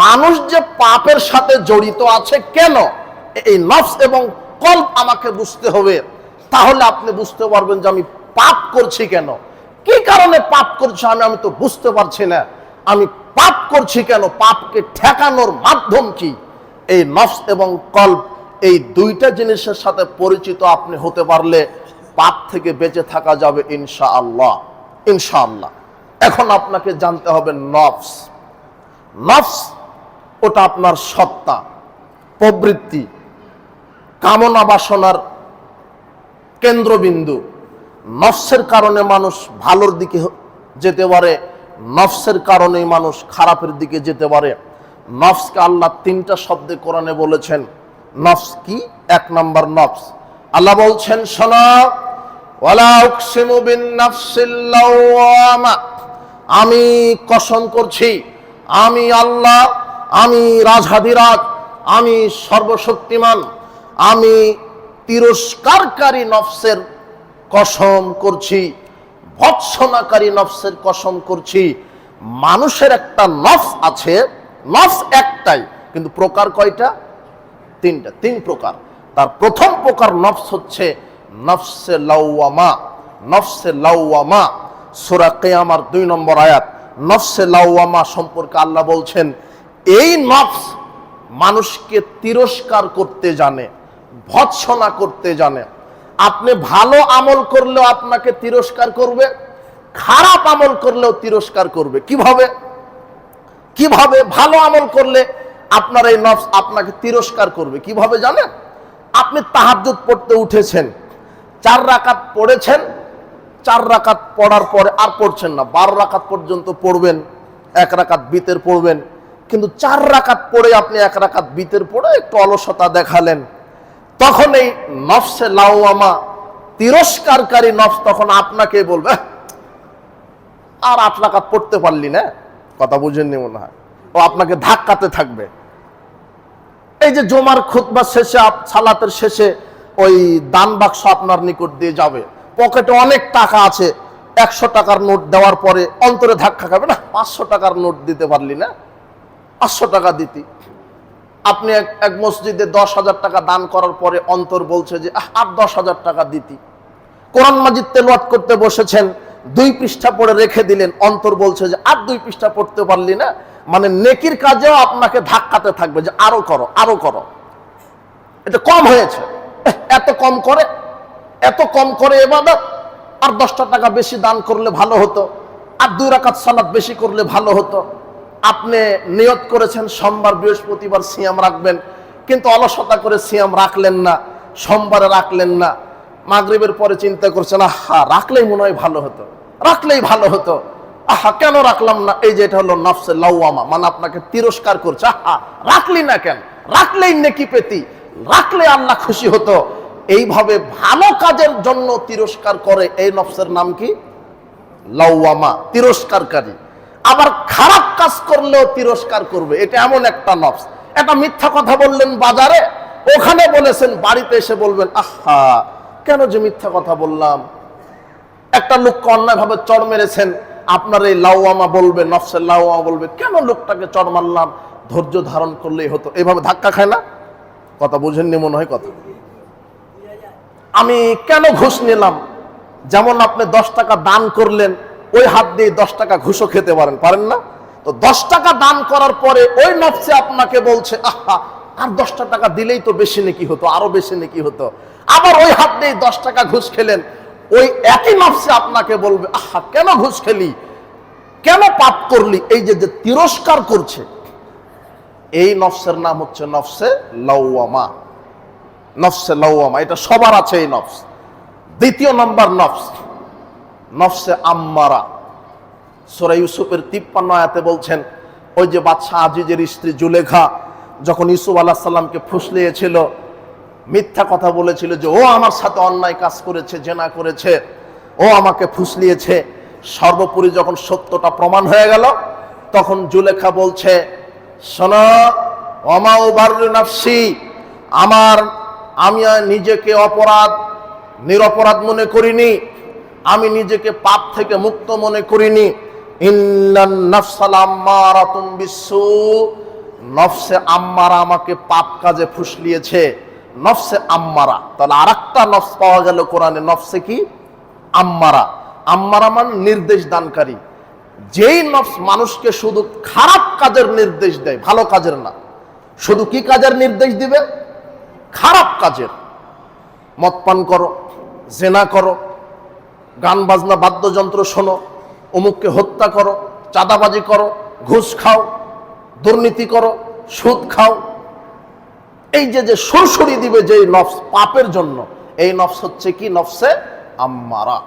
মানুষ যে পাপের সাথে জড়িত আছে কেন, এই নফস এবং কলব আমাকে বুঝতে হবে। তাহলে আপনি বুঝতে পারবেন যে আমি পাপ করছি কেন, কি কারণে পাপ করছি আমি তো বুঝতে পারছি না। আমি পাপ করছি কেন, পাপকে ঠেকানোর মাধ্যম কি? এই নফস এবং কলব, এই দুইটা জিনিসের সাথে পরিচিত আপনি হতে পারলে পাপ থেকে বেঁচে থাকা যাবে ইনশাআল্লাহ। ইনশাআল্লাহ। এখন আপনাকে জানতে হবে নফস। নফস ওটা আপনার সত্তা, প্রবৃত্তি, কামনা বাসনার কেন্দ্রবিন্দু। নফসের কারণে মানুষ ভালোর দিকে যেতে পারে, নফসের কারণেই মানুষ খারাপের দিকে যেতে পারে। নফসকে আল্লাহ তিনটা শব্দে কোরআনে বলেছেন। নফস কি? এক নাম্বার নফস, আল্লাহ বলছেন, শোনো, ওয়ালা উকসিমু বিন নাফসিল লাওয়ামা, আমি কসম করছি, আমি আল্লাহ, আমি রাজাধিরাজ, আমি সর্বশক্তিমান, আমি তিরস্কারকারী নফসের কসম করছি, ভৎসনাকারী নফসের কসম করছি। মানুষের একটা নফস আছে, নফস একটাই, কিন্তু প্রকার কয়টা? তিনটা। তিন প্রকার। তার প্রথম প্রকার নফস হচ্ছে নফসে লাওয়ামা। নফসে লাওয়ামা, সূরা কিয়ামার 2 নম্বর আয়াত। নফসে লাওয়ামা সম্পর্কে আল্লাহ বলছেন, এই নফস মানুষকে তিরস্কার করতে জানে, ভৎসনা করতে জানে। আপনি ভালো আমল করলেও আপনাকে তিরস্কার করবে, খারাপ আমল করলেও তিরস্কার করবে। কিভাবে? কিভাবে? ভালো আমল করলে আপনার এই নফস আপনাকে তিরস্কার করবে। কিভাবে জানেন? আপনি তাহাজ্জুদ পড়তে উঠেছেন, 4 রাকাত পড়েছেন, 4 রাকাত পড়ার পরে আর পড়ছেন না, 12 রাকাত পর্যন্ত পড়বেন, 1 রাকাত বিতের পড়বেন। কিন্তু 4 রাকাত পড়ে আপনি 1 রাকাত বিতের পড়ে একটু অলসতা দেখালেন, তখন এই নফসে লাওয়ামা, তিরস্কারকারী নফস তখন আপনাকে বলবে, আর 8 রাকাত পড়তে পারলি না, কথা বুঝেননি মনে হয়, ও আপনাকে ধাক্কাতে থাকবে। এই যে জুমার খুতবা শেষে, সালাতের শেষে ওই দান বাক্স আপনার নিকট দিয়ে যাবে, পকেটে অনেক টাকা আছে, 100 টাকার নোট দেওয়ার পরে অন্তরে ধাক্কা খাবে, না 500 টাকার নোট দিতে পারলি না, 500 টাকা দিতি। আপনি এক মসজিদে 10,000 টাকা দান করার পরে অন্তর বলছে যে আর 10,000 টাকা দিতি। কোরআন মাজিদ তেলাওয়াত করতে বসেছেন, 2 পৃষ্ঠা পড়ে রেখে দিলেন, অন্তর বলছে যে আর 2 পৃষ্ঠা পড়তে পারলি না। মানে নেকির কাজেও আপনাকে ধাক্কাতে থাকবে যে আরো করো, আরো করো, এটা কম হয়েছে, এত কম করে ইবাদত, আর 10টা টাকা বেশি দান করলে ভালো হতো, আর 2 রাকাত সালাত বেশি করলে ভালো হতো। আপনি নিয়ত করেছেন সোমবার বৃহস্পতিবার সিয়াম রাখবেন, কিন্তু অলসতা করে সিয়াম রাখলেন না, সোমবারে রাখলেন না, মাগরিবের পরে চিন্তা করছেন আহা রাখলেই মনে হয় ভালো হতো, রাখলেই ভালো হতো, আহা কেন রাখলাম না। এই যে এটা হলো নফসে লাওয়ামা, মানে আপনাকে তিরস্কার করছে, আহা রাখলি না কেন, রাখলেই নেকি পেতি, রাখলে আল্লাহ খুশি হতো। এইভাবে ভালো কাজের জন্য তিরস্কার করে, এই নফসের নাম কি? লাওয়ামা, তিরস্কারকারী। আবার খারাপ কাজ করলেও তিরস্কার করবে, এটা এমন একটা নফস। একটা মিথ্যা কথা বললেন বাজারে, ওখানে বলেছেন, বাড়িতে এসে বলবেন আহা কেন যে মিথ্যা কথা বললাম। একটা লোককে অন্যায়ভাবে চড় মেরেছেন, আপনার এই লাওয়ামা বলবে, নফসের লাওয়ামা বলবে কেন লোকটাকে চড় মারলাম, ধৈর্য ধারণ করলেই হতো। এইভাবে ধাক্কা খায় না, কথা বুঝেননি মনে হয় কথা। আমি কেন ঘুষ নিলাম, যেমন আপনি 10 টাকা দান করলেন, ওই হাত দিয়ে 10 টাকা ঘুষও খেতে পারেন না? তো 10 টাকা দান করার পরে ওই নফসে আপনাকে বলছে আহা আর 10টা টাকা দিলেই তো বেশি নেকি হতো, আরো বেশি নেকি হতো। আবার ওই হাত দিয়ে 10 টাকা ঘুষ খেলেন, ওই একই নফসে আপনাকে বলবে আহা কেন ঘুষ খেলি, কেন পাপ করলি। এই যে তিরস্কার করছে, এই নফসের নাম হচ্ছে নফসে লাওয়ামা। নফসে লাওয়ামা এটা সবার আছে এই নফস। দ্বিতীয় নম্বর নফস, নফসে আম্মারা। সূরা ইউসুফের 53 আয়াতে বলছেন, ওই যে বাদশা আজিজের স্ত্রী জুলেখা যখন ইউসুফ আলাইহিস সালামকে ফুসলিয়েছিল, মিথ্যা কথা বলেছিল যে ও আমার সাথে অন্যায় কাজ করেছে, জেনা করেছে, ও আমাকে ফুসলিয়েছে। সর্বোপরি যখন সত্যটা প্রমাণ হয়ে গেল, তখন জুলেখা বলছে শোনো, ওমা উবাররু নাফসি, আমি নিজেকে নিরপরাধ মনে করিনি, আমি নিজেকে পাপ থেকে মুক্ত মনে করিনি। ইন্নান নাফসাল আম্মারাতুম বিসসু, নফসে আম্মারা আমাকে পাপ কাজে ফুসলিয়েছে। নফসে আম্মারা, তাহলে আরেকটা নফস পাওয়া গেল কোরআনে, নফসে কি? আম্মারা। আম্মারা মানে নির্দেশ দানকারী। যেই নফস মানুষকে শুধু খারাপ কাজের নির্দেশ দেয়, ভালো কাজের না। শুধু কি কাজের নির্দেশ দিবে? খারাপ কাজের। মদ পান করো, জেনা করো, গান বাজনা বাদ্যযন্ত্র শোনো, অমুককে হত্যা করো, চাঁদাবাজি করো, ঘুষ খাও, দুর্নীতি করো, সুদ খাও। এই যে সুরসুরি দিবে যে নফস পাপের জন্য, এই নফস হচ্ছে কি? নফসে আম্মারা।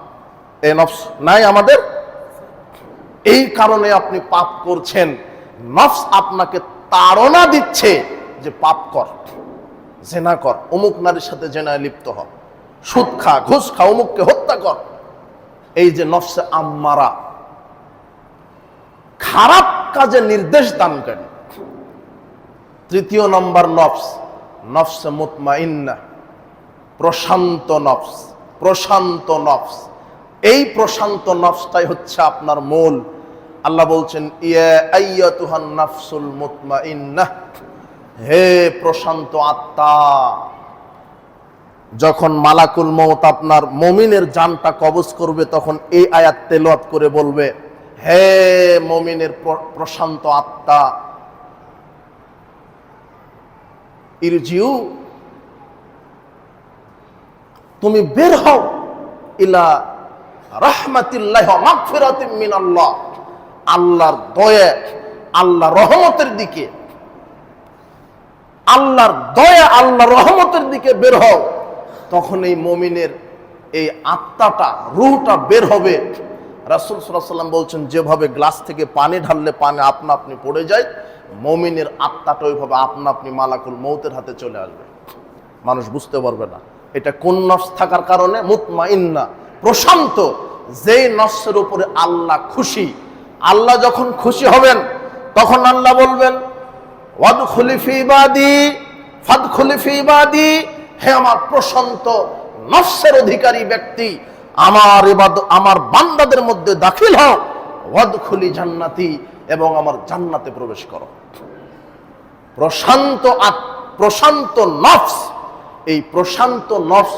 এই নফস নাই আমাদের, এই কারণে আপনি পাপ করছেন। নফস আপনাকে তাড়না দিচ্ছে যে পাপ কর, জেনা কর, অমুক নারীর সাথে জেনায় লিপ্ত হ, সুদ খা, ঘুষ খা, অমুককে হত্যা কর। এই যে নফসে আম্মারা, খারাপ কাজে নির্দেশ দানকারী। তৃতীয় নম্বর নফস, নফসে মুতমাইন্না, প্রশান্ত নফস। প্রশান্ত নফস, এই প্রশান্ত নফসটাই হচ্ছে আপনার মূল। আল্লাহ বলছেন ইয়া আইয়াতুহান নাফসুল মুতমাইন্নাহ, হে প্রশান্ত আত্মা। যখন মালাকুল মউত আপনার মুমিনের জানটা কবজ করবে, তখন এই আয়াত তেলাওয়াত করে বলবে, হে মুমিনের প্রশান্ত আত্মা, ইরজিউ, তুমি বের হও, ইলা রাহমাতিল্লাহি ওয়া মাগফিরাতিম মিনাল্লাহ, আল্লাহর দয়া, আল্লাহর রহমতের দিকে। আল্লাহর দয়া, আল্লাহর রহমতের দিকে বের হও, তখন এই মুমিনের এই আত্মাটা, রূহটা বের হবে। রাসূল সাল্লাল্লাহু আলাইহি ওয়াসাল্লাম বলছেন, যেভাবে গ্লাস থেকে পানি ঢাললে পানি আপনা আপনি পড়ে যায়, মুমিনের আত্মাটা ওইভাবে আপনা আপনি মালাকুল মউতের হাতে চলে আসবে, মানুষ বুঝতে পারবে না। এটা কোন নফস থাকার কারণে? মুতমাইন্না, প্রশান্ত, যেই নফসের উপরে আল্লাহ খুশি। আল্লাহ যখন খুশি হবেন তখন আল্লাহ বলবেন, ওয়াদখুলি ফি ইবাদি ফাদখুলি ফি ইবাদি, হে আমার প্রশান্ত নফসের অধিকারী ব্যক্তি, আমার বান্দাদের মধ্যে দাখিল হও, ওয়াদখুলি জান্নাতি, এবং আমার জান্নাতে প্রবেশ করো। প্রশান্ত নফস, এই প্রশান্ত নফস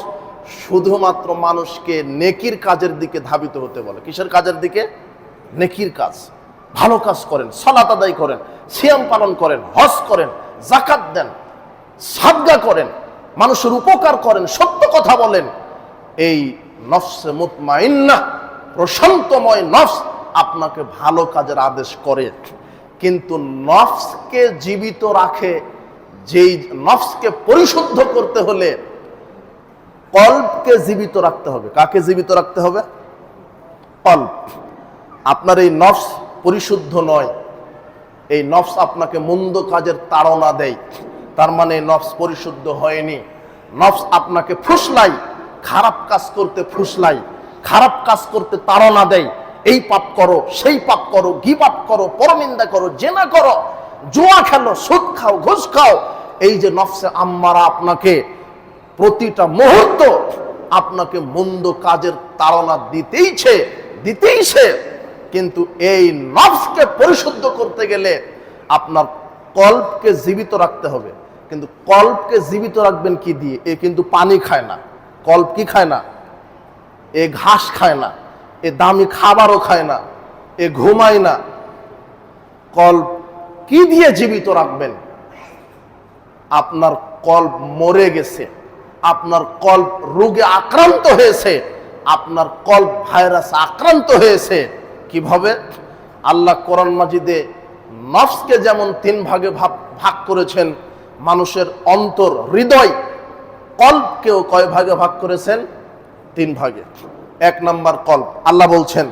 শুধুমাত্র মানুষকে নেকির কাজের দিকে ধাবিত হতে বলে। কিসের কাজের দিকে? নেকির কাজ। ভালো কাজ করেন, সালাত আদায় করেন, সিয়াম পালন করেন, হজ করেন, যাকাত দেন, সাদকা করেন, মানুষের উপকার করেন, সত্য কথা বলেন। এই নফসে মুতমাইন্না, প্রশান্তময় নফস আপনাকে ভালো কাজের আদেশ করে। কিন্তু নফসকে জীবিত রাখে, যেই নফসকে পরিশুদ্ধ করতে হলে কলবকে জীবিত রাখতে হবে। কাকে জীবিত রাখতে হবে? কলব। আপনার এই নফস পরিশুদ্ধ নয়, এই নফস আপনাকে মন্দ কাজের তাড়না দেয়, তার মানে নফস পরিশুদ্ধ হয়নি। নফস আপনাকে ফুসলাই, খারাপ কাজ করতে ফুসলাই, খারাপ কাজ করতে তাড়না দেয়, এই পাপ করো, সেই পাপ করো, গীবাত করো, পরনিন্দা করো, জেনা করো, জুয়া খেলো, সুদ খাও, ঘুষ খাও। এই যে নফসে আম্মারা আপনাকে প্রতিটা মুহূর্ত আপনাকে মন্দ কাজের তাড়না দিতেইছে। কিন্তু এই নফসকে পরিশুদ্ধ করতে গেলে আপনার কলবকে জীবিত রাখতে হবে। কিন্তু কলবকে জীবিত রাখবেন কি দিয়ে? এ কিন্তু পানি খায় না, কলব কি খায় না? এ ঘাস খায় না, এ দামি খাবারও খায় না, এ ঘুমায় না। কলব কি দিয়ে জীবিত রাখবেন? আপনার কলব মরে গেছে, আপনার কলব রোগে আক্রান্ত হয়েছে, আপনার কলব ভাইরাস আক্রান্ত হয়েছে। কিভাবে? আল্লাহ কোরআন মাজিদে নফসকে যেমন 3 ভাগে ভাগ করেছেন, মানুষের অন্তর, হৃদয়, কলবকেও কয় ভাগে ভাগ করেছেন? 3 ভাগে। 1 নম্বর কলব। আল্লাহ বলছেন,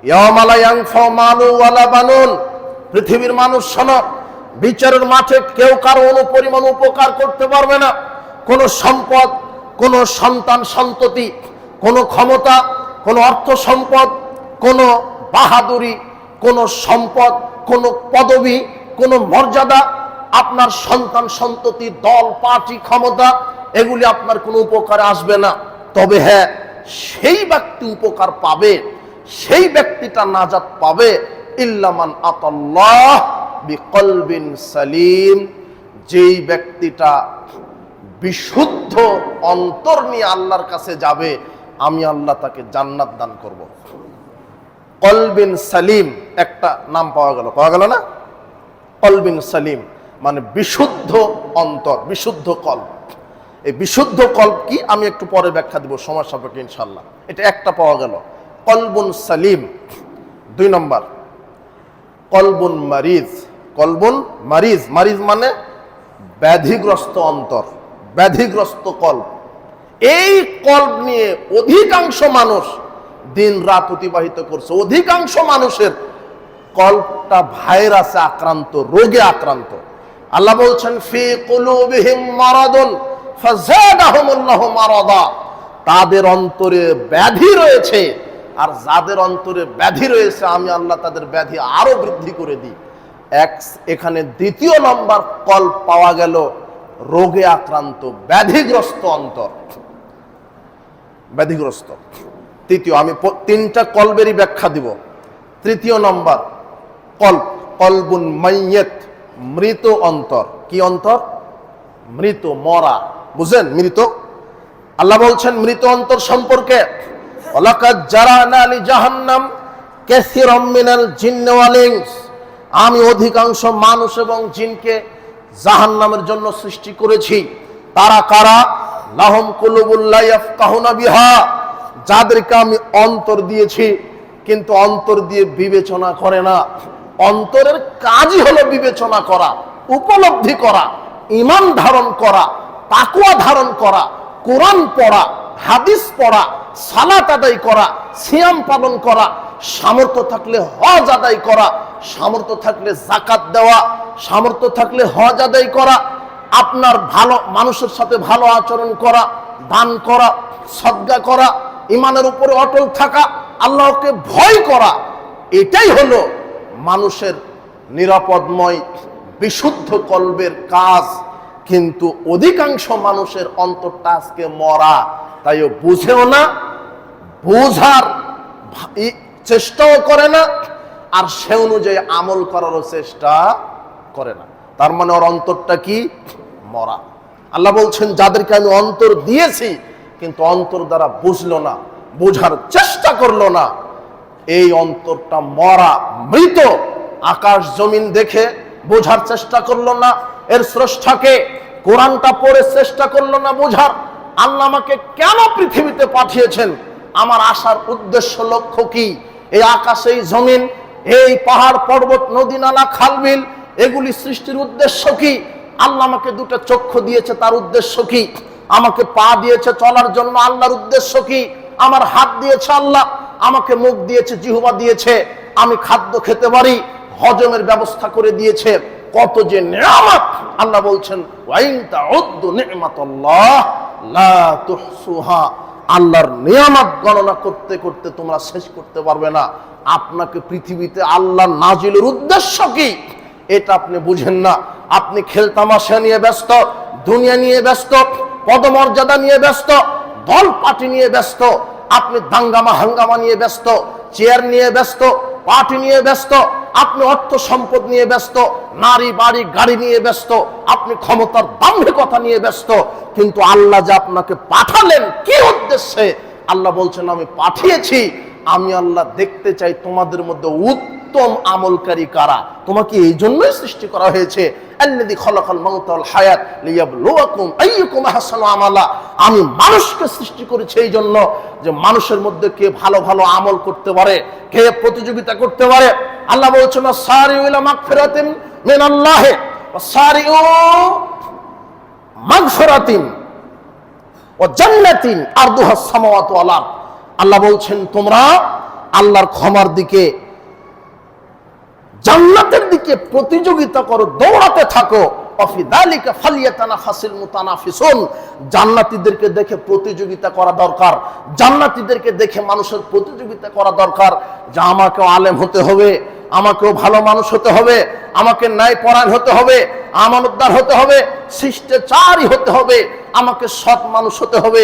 ইয়াওমা লা ইয়ানফাউ মালু ওয়ালা বানুন, পৃথিবীর মানুষ শোনো, বিচারের মাঠে কেউ কারো অনুপরিমাণ উপকার করতে পারবে না। কোন সম্পদ, কোন সন্তান সন্ততি, কোন ক্ষমতা, কোন অর্থ সম্পদ, কোন বাহাদুরি, কোন সম্পদ, কোন পদবি, কোন মর্যাদা, আপনার সন্তান সন্ততি, দল, পার্টি, ক্ষমতা, এগুলি আপনার কোনো উপকারে আসবে না। তবে হ্যাঁ, সেই ব্যক্তি উপকার পাবে, সেই ব্যক্তিটা নাজাত পাবে, ইল্লামান আতাল্লাহ বিকলবিন সালিম, যেই ব্যক্তিটা বিশুদ্ধ অন্তর নিয়ে আল্লাহর কাছে যাবে, আমি আল্লাহ তাকে জান্নাত দান করব। কলবিন সালিম, একটা নাম পাওয়া গেল না? কলবিন সালিম মানে বিশুদ্ধ অন্তর, বিশুদ্ধ কলব। এই বিশুদ্ধ কলব কি আমি একটু পরে ব্যাখ্যা দিব সময় সাপেক্ষে ইনশাআল্লাহ। এটা একটা পাওয়া গেল, কলবুন সালিম। 2 নম্বর কলবুন মারিজ। কলবুন মারিজ, মারিজ মানে ব্যাধিগ্রস্ত অন্তর, ব্যাধিগ্রস্ত কলব। এই কলব নিয়ে অধিকাংশ মানুষ দিন রাত অতিবাহিত করছে। অধিকাংশ মানুষের কলবটা ভাইরাসে আক্রান্ত, রোগে আক্রান্ত। আল্লাহ বলছেন, ফি কুলুবিহিম মারাদুন ফাযাদাহুমুল্লাহু মারাদা, তাদের অন্তরে ব্যাধি রয়েছে, আর যাদের অন্তরে ব্যাধি রয়েছে আমি আল্লাহ তাদের ব্যাধি আরো বৃদ্ধি করে দিই। এখানে 2 নম্বর কলব পাওয়া গেল, রোগে আক্রান্ত, ব্যাধিগ্রস্ত অন্তর, ব্যাধিগ্রস্ত। 3য়, আমি 3টা কলবেরই ব্যাখ্যা দিব। 3য় নম্বর কলব, কলবুন মাইয়িত, মৃত অন্তর। কি অন্তর? মৃত, মরা, বুঝেন? মৃত। আল্লাহ বলছেন মৃত অন্তর সম্পর্কে, ওয়ালাকাদ জারানা লি জাহান্নাম কাসীরাম মিনাল জিন্নি ওয়াল ইনস, আমি অধিকাংশ মানুষ এবং জিনকে জাহান্নামের জন্য সৃষ্টি করেছি। তারা কারা? লাহুম কুলুবুল লা ইয়াফকাহুনা বিহা, যাদেরকে আমি অন্তর দিয়েছি কিন্তু অন্তর দিয়ে বিবেচনা করে না। অন্তরের কাজই হলো বিবেচনা করা, উপলব্ধি করা, ঈমান ধারণ করা, তাকওয়া ধারণ করা, কোরআন পড়া, হাদিস পড়া, সালাত আদায় করা, সিয়াম পালন করা, সামর্থ্য থাকলে হজ আদায় করা, সামর্থ্য থাকলে যাকাত দেওয়া, সামর্থ্য থাকলে হজ আদায় করা, আপনার ভালো মানুষের সাথে ভালো আচরণ করা, দান করা, সদকা করা, ঈমানের উপরে অটল থাকা, আল্লাহকে ভয় করা, এটাই হলো মানুষের নিরাপদময় বিশুদ্ধ কলবের কাজ। কিন্তু অধিকাংশ মানুষের অন্তরটা আজকে মরা, তাই ও বুঝেও না, বোঝার চেষ্টাও করে না, আর সে অনুযায়ী আমল করারও চেষ্টা করে না। তার মানে ওর অন্তরটা কি? মরা। আল্লাহ বলছেন যাদেরকে আমি অন্তর দিয়েছি কিন্তু অন্তর দ্বারা বুঝলো না, বোঝার চেষ্টা করলো না, এই অন্তরটা মরা, মৃত। আকাশ জমিন দেখে বোঝার চেষ্টা করলো না, এর স্রষ্টাকে কোরআনটা পড়ে চেষ্টা করলো না বোঝার। আল্লাহ আমাকে কেন পৃথিবীতে পাঠিয়েছেন, আমার আসার উদ্দেশ্য লক্ষ্য কি, এই আকাশ, এই জমিন, এই পাহাড় পর্বত, নদী নালা খালবিল, এগুলি সৃষ্টির উদ্দেশ্য কি? আল্লাহ আমাকে দুটো চক্ষু দিয়েছে, তার উদ্দেশ্য কি? আমাকে পা দিয়েছে চলার জন্য, আল্লাহর উদ্দেশ্য কি? আমার হাত দিয়েছে আল্লাহ, আমাকে মুখ দিয়েছে, জিহ্বা দিয়েছে, আমি খাদ্য খেতে পারি, হজমের ব্যবস্থা করে দিয়েছে। কত যে নিয়ামত! আল্লাহ বলছেন ওয়াইন তাউদ্দু নি'মাতাল্লাহ লা তুহসুহা, আল্লাহর নিয়ামত গণনা করতে করতে তোমরা শেষ করতে পারবে না। আপনাকে পৃথিবীতে আল্লাহ নাজিলের উদ্দেশ্য কি এটা আপনি বুঝেন না। আপনি খেলতামাশা নিয়ে ব্যস্ত, দুনিয়া নিয়ে ব্যস্ত, পদমর্যাদা নিয়ে ব্যস্ত, দল পার্টি নিয়ে ব্যস্ত, আপনি দাঙ্গামা হাঙ্গামা নিয়ে ব্যস্ত, চেয়ার নিয়ে ব্যস্ত, পার্টি নিয়ে ব্যস্ত, আপনি অর্থ সম্পদ নিয়ে ব্যস্ত, নারী বাড়ি গাড়ি নিয়ে ব্যস্ত, আপনি ক্ষমতার দাম্ভিকতা নিয়ে ব্যস্ত। কিন্তু আল্লাহ যে আপনাকে পাঠালেন কি উদ্দেশ্যে? আল্লাহ বলছেন আমি পাঠিয়েছি, আমি আল্লাহ দেখতে চাই তোমাদের মধ্যে উত্তম আমলকারী কারা। তোমাকে এই জন্যই সৃষ্টি করা হয়েছে, আল্লাযী খালাকাল মাউতা ওয়াল হায়াত লিয়াবলুয়াকুম আইয়ুকুম আহসানু আমালা। আমি মানুষকে সৃষ্টি করেছি এই জন্য যে মানুষের মধ্যে কে ভালো ভালো আমল করতে পারে, কে প্রতিযোগিতা করতে পারে। আল্লাহ বলছেন সারিউ ইলা মাগফিরাতিন মিনাল্লাহি ওয়া সারিউ মাগফিরাতিন ওয়া জান্নাতিন আরদুহাস সামাওয়াতু ওয়াল আরদ। আল্লাহ বলছেন তোমরা আল্লাহর ক্ষমার দিকে, জান্নাতের দিকে প্রতিযোগিতা করো, দৌড়াতে থাকো। অফি যালিকা ফালিয়াতানাফাসিল মুতানাফিসুন। জান্নাতীদেরকে দেখে প্রতিযোগিতা করা দরকার, জান্নাতীদেরকে দেখে মানুষের প্রতিযোগিতা করা দরকার যে আমাকেও আলেম হতে হবে, আমাকেও ভালো মানুষ হতে হবে, আমাকে ন্যায়পরায়ণ হতে হবে, আমানতদার হতে হবে, শিষ্টাচারী হতে হবে, আমাকে সৎ মানুষ হতে হবে,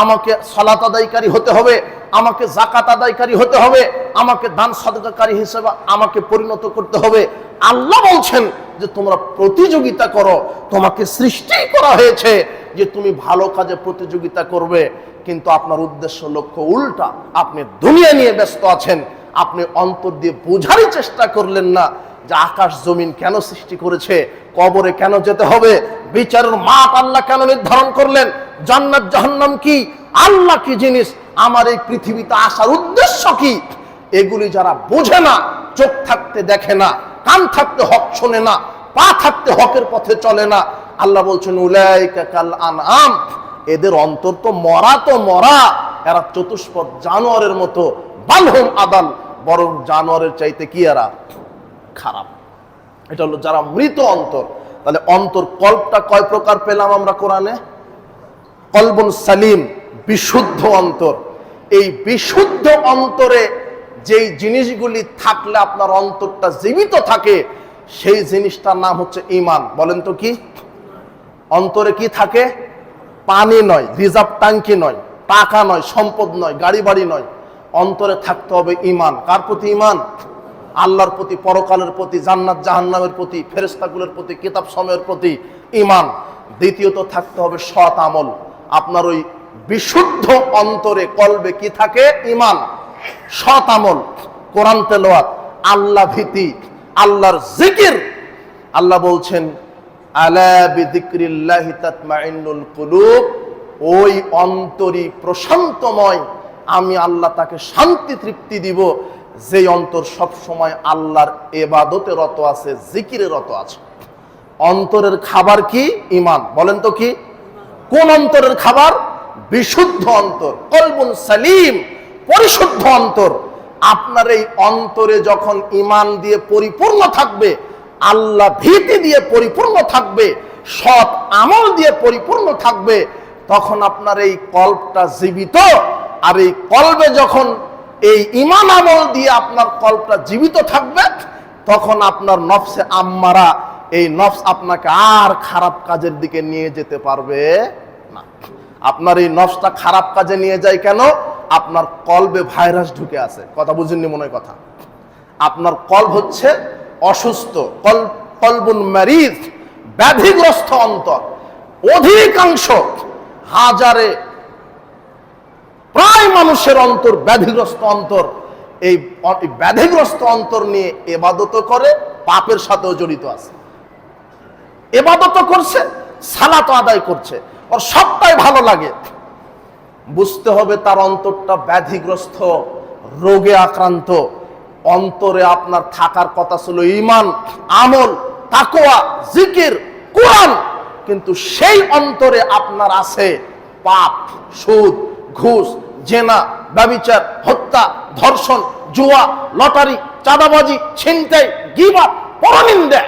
আমাকে সালাত আদায়কারী হতে হবে, আমাকে যাকাত আদায়কারী হতে হবে, আমাকে দান সাদকাকারী হিসেবে আমাকে পরিণত করতে হবে। আল্লাহ বলছেন যে তোমরা প্রতিযোগিতা করো, তোমাকে সৃষ্টি করা হয়েছে যে তুমি ভালো কাজে প্রতিযোগিতা করবে। কিন্তু আপনার উদ্দেশ্য লক্ষ্য উল্টা, আপনি দুনিয়া নিয়ে ব্যস্ত আছেন, আপনি অন্তর দিয়ে বোঝারই চেষ্টা করলেন না যে আকাশ জমিন কেন সৃষ্টি করেছে, কবরে কেন যেতে হবে, বিচারের মাঠ আল্লাহ কেন নির্ধারণ করলেন, জান্নাত জাহান্নাম কি, আল্লাহ কি জিনিস, আমার এই পৃথিবীতে আসার উদ্দেশ্য কি, এগুলি যারা বোঝে না, চোখ থাকতে দেখে না, কান থাকতে হক শোনে না, পা থাকতে হকের পথে চলে না, আল্লাহ বলছেন উলাইকা কাল আনআম, এদের অন্তর তো মরা, এরা চতুষ্পদ জানোয়ারের মতো, বালহুম আদাল, বরং জানোয়ারের চাইতে কি এরা খারাপ। এটা হলো যারা মৃত অন্তর। তাহলে অন্তর কল্পটা কয় প্রকার পেলাম আমরা কোরআনে? কলবুন সালিম, বিশুদ্ধ অন্তর। এই বিশুদ্ধ অন্তরে যেই জিনিসগুলি থাকলে আপনার অন্তরটা জীবিত থাকে, সেই জিনিসটার নাম হচ্ছে ঈমান। বলেন তো কি? অন্তরে কি থাকে? পানি নয়, রিজার্ভ ট্যাঙ্কি নয়, টাকা নয়, সম্পদ নয়, গাড়ি বাড়ি নয়, অন্তরে থাকতে হবে ঈমান। কার প্রতি ঈমান? আল্লাহর প্রতি, পরকালের প্রতি, জান্নাত জাহান্নামের প্রতি, ফেরেশতাগুলোর প্রতি, কিতাব সময়ের প্রতি ঈমান। দ্বিতীয়ত থাকতে হবে সৎ আমল। আপনার ওই বিশুদ্ধ অন্তরে কলবে কি থাকে? ঈমান, সৎ আমল, কোরআন তেলাওয়াত, আল্লাহ ভীতি, আল্লাহর জিকির। আল্লাহ বলছেন আলা বিযিকরিল্লাহি তাতমাইন্নুল কুলুব, ওই অন্তরই প্রশান্তময়, আমি আল্লাহ তাকে শান্তি তৃপ্তি দিব যেই অন্তর সব সময় আল্লাহর ইবাদতে রত আছে, জিকিরে রত আছে। অন্তরের খাবার কি? ঈমান। বলেন তো কি? কোন অন্তরের খাবার? বিশুদ্ধ অন্তর, কলবুন সালিম, পরিশুদ্ধ অন্তর। আপনার এই অন্তরে যখন ঈমান দিয়ে পরিপূর্ণ থাকবে, আল্লাহ ভীতি দিয়ে পরিপূর্ণ থাকবে, সৎ আমল দিয়ে পরিপূর্ণ থাকবে, তখন আপনার এই কল্পটা জীবিত। আর এই কলবে যখন এই ঈমান আমল দিয়ে আপনার কল্পটা জীবিত থাকবে, তখন আপনার নফসে আম্মারা, এই নফস আপনাকে আর খারাপ কাজের দিকে নিয়ে যেতে পারবে না। আপনার এই নফসটা খারাপ কাজে নিয়ে যায় কেন? আপনার কলবে ভাইরাস ঢুকে আছে। কথা বুঝেননি মনে হয় কথা। আপনার কলব হচ্ছে অসুস্থ, কলবুন মারিদ, ব্যাধিগ্রস্ত অন্তর। অধিকাংশ হাজারে প্রায় মানুষের অন্তর ব্যাধিগ্রস্ত অন্তর। এই ব্যাধিগ্রস্ত অন্তর নিয়ে ইবাদত করে, পাপের সাথেও জড়িত আছে। ইবাদত করছে, সালাত আদায় করছে, ওর সবটাই ভালো লাগে। বুঝতে হবে তার অন্তরটা ব্যাধিগ্রস্ত, রোগে আক্রান্ত। অন্তরে আপনার থাকার কথা ছিল ঈমান, আমল, তাকওয়া, জিকির, কোরআন, কিন্তু সেই অন্তরে আপনার আছে পাপ, সুদ, ঘুষ, জেনা, ব্যভিচার, হত্যা, ধর্ষণ, জুয়া, লটারি, চাঁদাবাজি, ছিনতাই, গীবত, পরনিন্দা,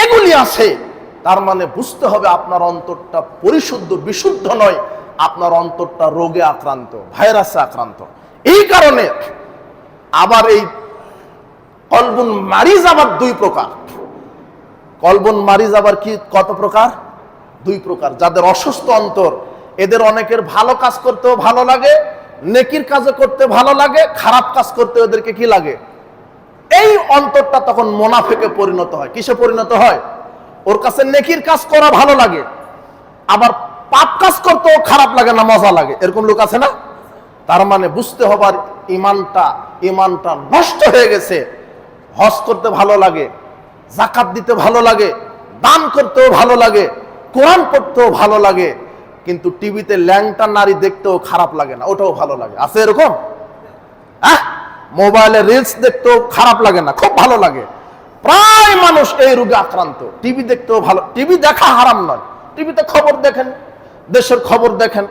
এগুলি আছে। তার মানে বুঝতে হবে আপনার অন্তরটা পরিশুদ্ধ, বিশুদ্ধ নয়। আপনার অন্তরটা রোগে আক্রান্ত, ভাইরাসে আক্রান্ত। এই কারণে আবার এই কলবুন মারিজ আবার দুই প্রকার। কলবুন মারিজ আবার কি কত প্রকার? দুই প্রকার। যাদের অসুস্থ অন্তর, এদের অনেকের ভালো কাজ করতেও ভালো লাগে, নেকির কাজে করতে ভালো লাগে, খারাপ কাজ করতে ওদেরকে কি লাগে? এই অন্তরটা তখন মুনাফিকে পরিণত হয়। কিসে পরিণত হয়? ওর কাছে নেকির কাজ করা ভালো লাগে, আবার পাপ কাজ করতেও খারাপ লাগে না, মজা লাগে। এরকম লোক আছে না? তার মানে বুঝতে হবার ঈমানটা নষ্ট হয়ে গেছে। হজ করতে ভালো লাগে, যাকাত দিতে ভালো লাগে, দান করতেও ভালো লাগে, কোরআন পড়তেও ভালো লাগে, কিন্তু টিভিতে ল্যাংটা নারী দেখতেও খারাপ লাগে না, ওটাও ভালো লাগে। আছে এরকম? মোবাইলে রিলস দেখতেও খারাপ লাগে না, খুব ভালো লাগে। প্রায় মানুষ এই রোগে আক্রান্ত। টিভি দেখতেও ভালো, টিভি দেখা হারাম নয়, টিভিতে খবর দেখেন, দেশের খবর দেখেন,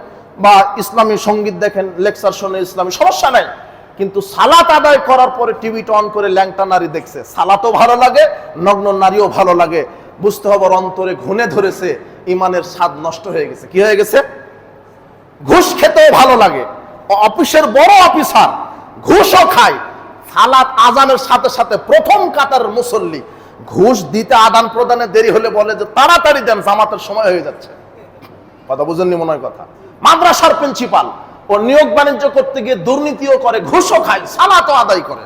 বা ইসলামী সঙ্গীত দেখেন, লেকচার শুনে, ইসলামী, সমস্যা নাই। কিন্তু সালাত আদায় করার পরে টিভিটা অন করে ল্যাংটা নারী দেখছে, সালাতও ভালো লাগে, নগ্ন নারীও ভালো লাগে। বুঝতে হবে অন্তরে ঘুণে ধরেছে, ঈমানের স্বাদ নষ্ট হয়ে গেছে। কি হয়ে গেছে? ঘুষ খেতেও ভালো লাগে, অফিসের বড় অফিসার ঘুষও খায়, সালাত আজানের সাথে সাথে প্রথম কাতারের মুসল্লি, ঘুষ দিতে আদান প্রদানে দেরি হলে বলে যে তাড়াতাড়ি দেন, জামাতের সময় হয়ে যাচ্ছে। কথা বুঝেননি মনে হয় কথা। মাদ্রাসার প্রিন্সিপাল, ও নিয়োগ বাণিজ্য করতে গিয়ে দুর্নীতিও করে, ঘুষও খায়, সালাতও আদায় করে।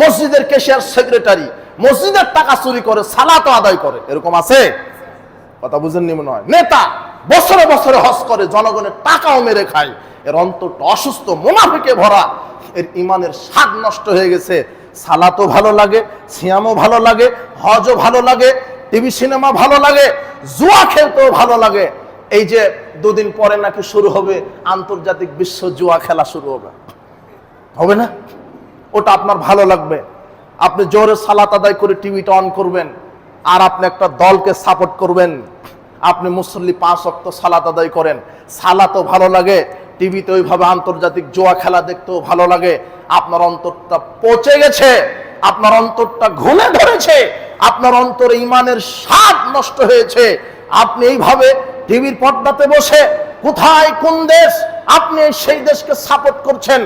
মসজিদের ক্যাশিয়ার সেক্রেটারি মসজিদের টাকা চুরি করে, সালাতও আদায় করে। এরকম আছে? কথা বুঝেননি মনে হয়। নেতা বছরে বছরে হজ করে, জনগণের টাকাও মেরে খায়। এর অন্তরটা অসুস্থ, মুনাফিকে ভরা, এর ঈমানের স্বাদ নষ্ট হয়ে গেছে। সালাতও ভালো লাগে, সিয়ামও ভালো লাগে, হজও ভালো লাগে, টিভি সিনেমা ভালো লাগে, জুয়া খেলতেও ভালো লাগে। এই যে দুদিন পরে নাকি শুরু হবে আন্তর্জাতিক বিশ্ব জুয়া খেলা, শুরু হবে না? ওটা আপনার ভালো লাগবে। আপনি জোরে সালাত আদায় করে টিভিটা অন করবেন, আর আপনি একটা দলকে সাপোর্ট করবেন। আপনি মুসল্লি 5 ওয়াক্ত সালাত আদায় করেন, সালাতও ভালো লাগে, টিভিতে ওইভাবে আন্তর্জাতিক জুয়া খেলা দেখতেও ভালো লাগে। আপনার অন্তরটা পচে গেছে, আপনার অন্তরটা ঘুণে ধরেছে, আপনার অন্তরে ঈমানের স্বাদ নষ্ট হয়েছে। আপনি এইভাবে টিভির পর্দাতে বসে কোথায় কোন দেশ, আপনি সেই দেশকে সাপোর্ট করছেন,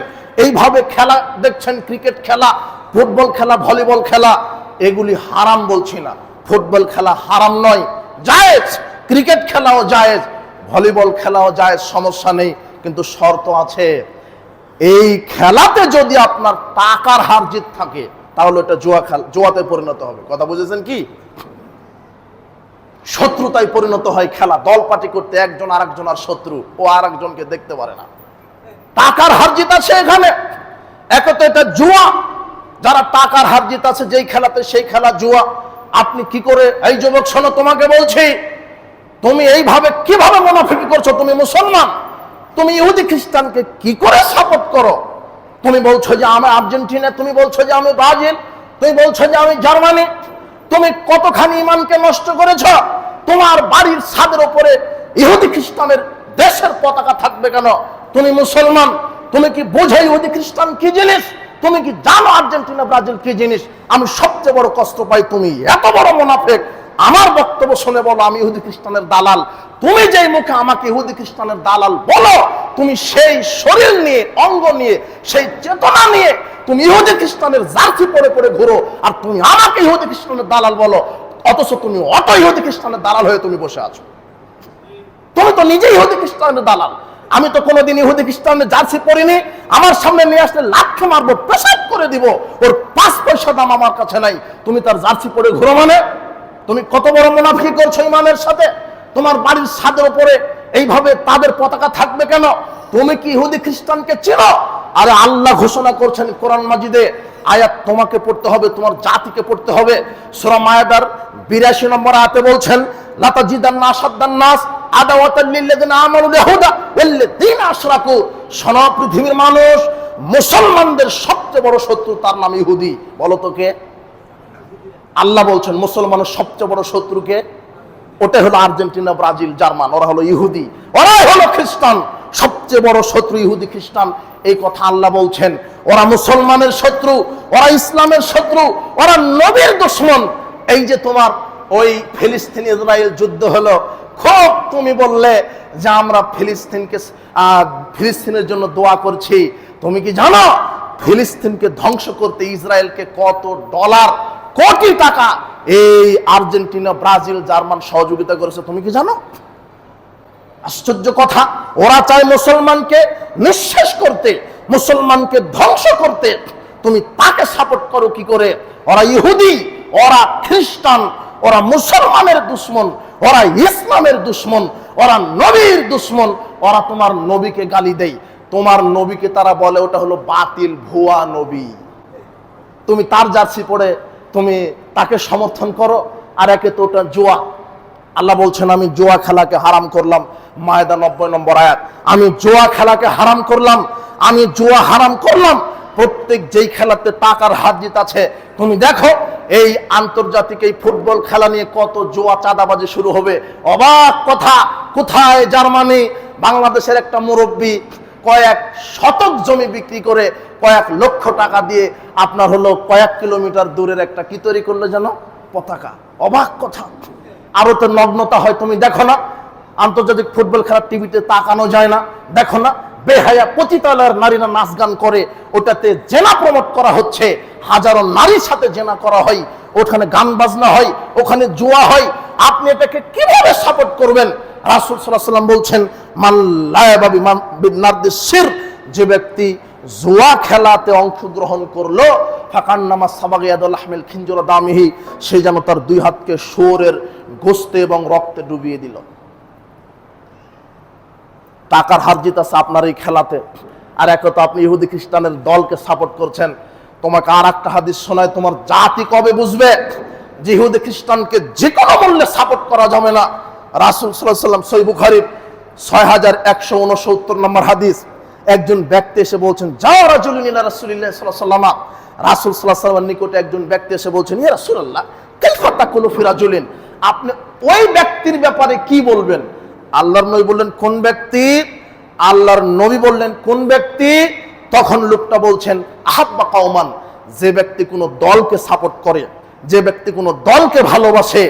এইভাবে খেলা দেখছেন, ক্রিকেট খেলা, ফুটবল খেলা, ভলিবল খেলা। এগুলি হারাম বলছি না, ফুটবল খেলা হারাম নয়, জায়েজ। ক্রিকেট খেলাও জায়েজ, ভলিবল খেলাও জায়েজ, সমস্যা নেই, কিন্তু শর্ত আছে। এই খেলাতে যদি আপনার টাকার হার জিত থাকে, তাহলে এটা জুয়াতে পরিণত হবে। কথা বুঝেছেন কি? শত্রুতায় পরিণত হয় খেলা। দল পার্টি করতে একজন আরেকজন আর শত্রু, ও আরেকজনকে দেখতে পারে না। টাকার হার জিত আছে এখানে, একতে এটা জুয়া। যারা টাকার হার জিত আছে যেই খেলাতে, সেই খেলা জুয়া। আপনি কি করে, এই যুবক শোনো, তোমাকে বলছি, তুমি এইভাবে কিভাবে মুনাফিকি করছো? তুমি মুসলমান, তুমি ইহুদি খ্রিস্টানকে কি করে সাপোর্ট করো? তুমি বলছো যে আমি আর্জেন্টিনা, তুমি বলছো যে আমি ব্রাজিল, তুমি বলছো যে আমি জার্মানি, তুমি কতখানি ঈমানকে নষ্ট করেছ? তোমার বাড়ির ছাদের উপরে ইহুদি খ্রিস্টানের দেশের পতাকা থাকবে কেন? তুমি মুসলমান, তুমি কি বোঝো ইহুদি খ্রিস্টান কি জিনিস? তুমি কি জানো আর্জেন্টিনা ব্রাজিল কি জিনিস? আমি সবচেয়ে বড় কষ্ট পাই, তুমি এত বড় মুনাফিক। আমার বক্তব্য শুনে বলো আমি ইহুদি খ্রিস্টানের দালাল। তুমি যেই মুখে আমাকে ইহুদি খ্রিস্টানের দালাল বলো, তুমি সেই শরীর নিয়ে, অঙ্গ নিয়ে, সেই চেতনা নিয়ে তুমি ইহুদি খ্রিস্টানের জার্সি পরে পরে ঘুরো, আর তুমি আমাকে ইহুদি খ্রিস্টানের দালাল বলো, অথচ তুমি অটো ইহুদি খ্রিস্টানের দালাল হয়ে তুমি বসে আছো। তুমি তো নিজেই ইহুদি খ্রিস্টানের দালাল। আমি তো কোনোদিন ইহুদি খ্রিস্টানের জার্সি পরিনি। আমার সামনে নিয়ে আসলে লাথি মারবো, পেশাব করে দিব, ওর 5 পয়সা দাম আমার কাছে নাই। তুমি তার জার্সি পরে ঘুরো মানে? তুমি কত বড় মুনাফিকি করছো ঈমানের সাথে? তোমার বাড়ির ছাদের উপরে এইভাবে তাদের পতাকা থাকবে কেন? তুমি কি ইহুদি খ্রিস্টানকে চিনো? আরে আল্লাহ ঘোষণা করছেন কোরআন মাজিদে, আয়াত তোমাকে পড়তে হবে, তোমার জাতিকে পড়তে হবে। সূরা মায়েদার 82 নম্বর আয়াতে বলছেন, লাতাজিদান্না আশাদ্দান নাস আদাওয়াতাল লিল্লাযিনা আমানু ইয়াহুদা ওয়াল্লাযিনা আশরাকু। শোনো পৃথিবীর মানুষ, মুসলমানদের সবচেয়ে বড় শত্রু তার নাম ইহুদি। বলো তো কে? আল্লাহ বলছেন মুসলমানের সবচেয়ে বড় শত্রুকে? ওটা হলো আর্জেন্টিনা, ব্রাজিল, জার্মান, ওরা হলো ইহুদি, ওরাই হলো খ্রিস্টান। সবচেয়ে বড় শত্রু ইহুদি খ্রিস্টান, এই কথা আল্লাহ বলছেন। ওরা মুসলমানের শত্রু, ওরা ইসলামের শত্রু, ওরা নবীর দুশমন। এই যে তোমার ওই ফিলিস্তিন ইসরায়েল যুদ্ধ হলো, খুব তুমি বললে যে আমরা ফিলিস্তিনের জন্য দোয়া করছি। তুমি কি জানো ফিলিস্তিনকে ধ্বংস করতে ইসরায়েলকে কত ডলার, কোটি টাকা এই আর্জেন্টিনা, ব্রাজিল, জার্মান সহযোগিতা করেছে? তুমি কি জানো? আশ্চর্য কথা। ওরা চায় মুসলমানকে নিঃশেষ করতে, মুসলমানকে ধ্বংস করতে। তুমি তাকে সাপোর্ট করো কি করে? ওরা ইহুদি, ওরা খ্রিস্টান, ওরা মুসলমানের দুশমন, ওরা ইসলামের দুশমন, ওরা নবীর দুশমন। ওরা তোমার নবীকে গালি দেয়, তোমার নবীকে তারা বলে ওটা হলো বাতিল, ভুয়া নবী। তুমি তার জার্সি পরে তুমি তাকে সমর্থন করো, আর একে তো ওটা জুয়া। আল্লাহ বলছেন আমি জুয়া খেলাকে হারাম করলাম। মায়েদা 90 নম্বর আয়াত, আমি জুয়া খেলাকে হারাম করলাম, আমি জুয়া হারাম করলাম। প্রত্যেক যেই খেলাতে টাকার হার জিত আছে, তুমি দেখো এই আন্তর্জাতিক এই ফুটবল খেলা নিয়ে কত জুয়া চাঁদাবাজি শুরু হবে। অবাক কথা, কোথায় জার্মানি বাংলাদেশের একটা মুরব্বী কয়েক শতক জমি বিক্রি করে কয়েক লক্ষ টাকা দিয়ে আপনার হলো কয়েক কিলোমিটার দূরের একটা কি তৈরি করলো যেন পতাকা। অবাক কথা। আরো তো নগ্নতা হয়, তুমি দেখো না? আন্তর্জাতিক ফুটবল খেলার টিভিতে তাকানো যায় না, দেখো না? বেহায়া পতিতালয়ের নারীরা নাচ গান করে, ওটাতে জেনা প্রমোট করা হচ্ছে, হাজারো নারীর সাথে জেনা করা হয়, ওখানে গান বাজনা হয়, ওখানে জুয়া হয়। আপনি এটাকে কিভাবে সাপোর্ট করবেন? রাসূল সাল্লাল্লাহু আলাইহি ওয়াসাল্লাম বলছেন মান লায়াবা বিনারদিস শির, যে ব্যক্তি জুয়া খেলাতে অংশগ্রহণ করলো, ফাকান্নামা সাবাগিয়াদুল লাহমিল খিনজুর দামিহি, সে যেন তার 2 হাতকে শুয়োরের গোশতে এবং রক্তে ডুবিয়ে দিল। টাকার হার জিত আছে আপনার এই খেলাতে, আর একে তো আপনি ইহুদি খ্রিস্টানের দলকে সাপোর্ট করছেন। তোমাকে আর একটা হাদিস শোনায়, তোমার জাতি কবে বুঝবে যে ইহুদি খ্রিস্টানকে যে কোনো মূল্যে সাপোর্ট করা যাবে না। রাসূল সাল্লাল্লাহু আলাইহি ওয়াসাল্লাম সহিহ বুখারীর 6169 নম্বর হাদিস, একজন ব্যক্তি এসে বলছেন, যাও রাজুলুন ইলা রাসূলিল্লাহ সাল্লাল্লাহু আলাইহি ওয়াসাল্লাম, রাসূল সাল্লাল্লাহু আলাইহি ওয়াসাল্লামের নিকটে একজন ব্যক্তি এসে বলছেন, ইয়া রাসূলুল্লাহ কাইফা তাকুলু ফি রাজুলিন, আপনি ওই ব্যক্তির ব্যাপারে কি বলবেন? আল্লাহর নবী বললেন কোন ব্যক্তি? আল্লাহর নবী বললেন কোন ব্যক্তি? তখন লোকটা বলছেন আহাব্বা কওমান, যে ব্যক্তি কোনো দলকে সাপোর্ট করে, যে ব্যক্তি কোনো দলকে ভালোবাসে,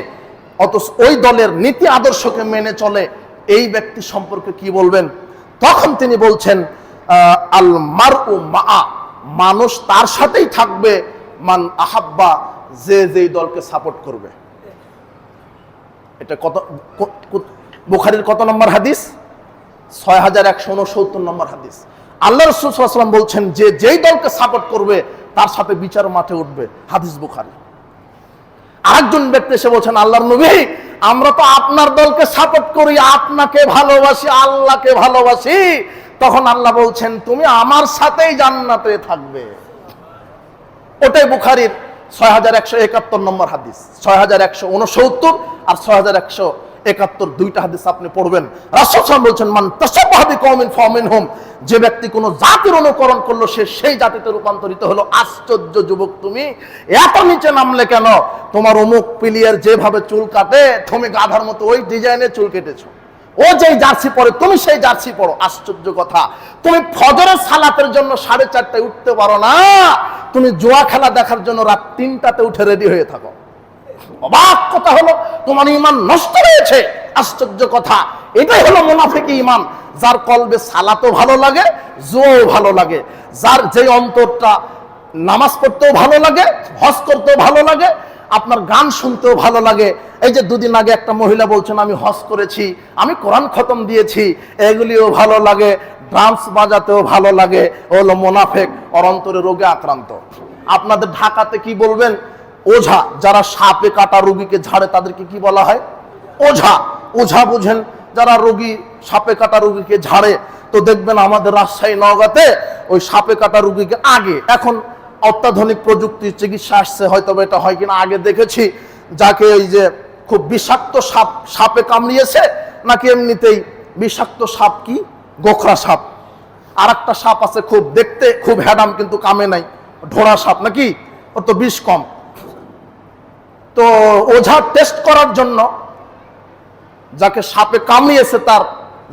অথচ ওই দলের নীতি আদর্শকে মেনে চলে, এই ব্যক্তি সম্পর্কে কি বলবেন? তখন তিনি বলছেন আল মারউ মা, মানুষ তার সাথেই থাকবে, মান আহাব্বা, যে যেই দলকে সাপোর্ট করবে। এটা কত বুখারীর কত নম্বর হাদিস? 6169 নম্বর হাদিস। আল্লাহ রাসূল সাল্লাল্লাহু আলাইহি ওয়াসাল্লাম বলছেন যে যেই দলকে সাপোর্ট করবে তার সাথে বিচার মাঠে উঠবে। হাদিস বুখারী। আরেকজন ব্যক্তি এসে বলছেন, আল্লাহর নবী আমরা তো আপনার দলকে সাপোর্ট করি, আপনাকে ভালোবাসি, আল্লাহকে ভালোবাসি। তখন আল্লাহ বলছেন তুমি আমার সাথেই জান্নাতে থাকবে। ওটাই বুখারীর 6171 নম্বর হাদিস, 6169 আর 71 দুইটা হাদিস আপনি পড়বেন। রাসূল সাল্লাল্লাহু আলাইহি ওয়াসাল্লাম বলছেন, মান তাশাব্বাহা বিকওমিন ফামিনহুম, যে ব্যক্তি কোনো জাতির অনুকরণ করলো সে সেই জাতিতে রূপান্তরিত হলো। আশ্চর্য যুবক, তুমি এত নিচে নামলে কেন? তোমার অমুক প্লেয়ার যেভাবে চুল কাটে, তুমি গাধার মতো ওই ডিজাইনে চুল কেটেছো। ও যেই জার্সি পরে তুমি সেই জার্সি পরো। আশ্চর্য কথা, তুমি ফজরের সালাতের জন্য 4:30টায় উঠতে পারো না, তুমি জুয়া খেলা দেখার জন্য রাত 3টাতে উঠে রেডি হয়ে থাকো। অবাক কথা হলো, তোমার ঈমান নষ্ট হয়েছে। আশ্চর্য কথা, এটাই হলো মুনাফিকি ঈমান, যার কলবে সালাতও ভালো লাগে, জুয়াও ভালো লাগে, যার যে অন্তরটা নামাজ পড়তেও ভালো লাগে, হজ করতেও ভালো লাগে, আপনার গান শুনতেও ভালো লাগে। এই যে দুদিন আগে একটা মহিলা বলছেন, আমি হজ করেছি, আমি কোরআন খতম দিয়েছি, এগুলিও ভালো লাগে, ড্রামস বাজাতেও ভালো লাগে। ও হলো মুনাফিক, ওর অন্তরে রোগে আক্রান্ত। আপনাদের ঢাকাতে কি বলবেন? ওঝা, যারা সাপে কাটা রোগীকে ঝাড়ে তাদেরকে কি বলা হয়? ওঝা। ওঝা বুঝেন, যারা রোগী সাপে কাটা রোগীকে ঝাড়ে। তো দেখবেন আমাদের রাজশাহী নওগাঁতে ওই সাপে কাটা রোগীকে, আগে, এখন অত্যাধুনিক প্রযুক্তির চিকিৎসা আসছে, হয়তো এটা হয় কিনা, আগে দেখেছি যাকে এই যে খুব বিষাক্ত সাপে কামড়িয়েছে, নাকি এমনিতেই বিষাক্ত সাপ, কি গোখরা সাপ, আর একটা সাপ আছে খুব দেখতে খুব হ্যাডাম কিন্তু কামে নাই, ঢোড়া সাপ, নাকি ওর তো বিষ কম। তো ওঝা টেস্ট করার জন্য যাকে সাপে কামড়িয়েছে তার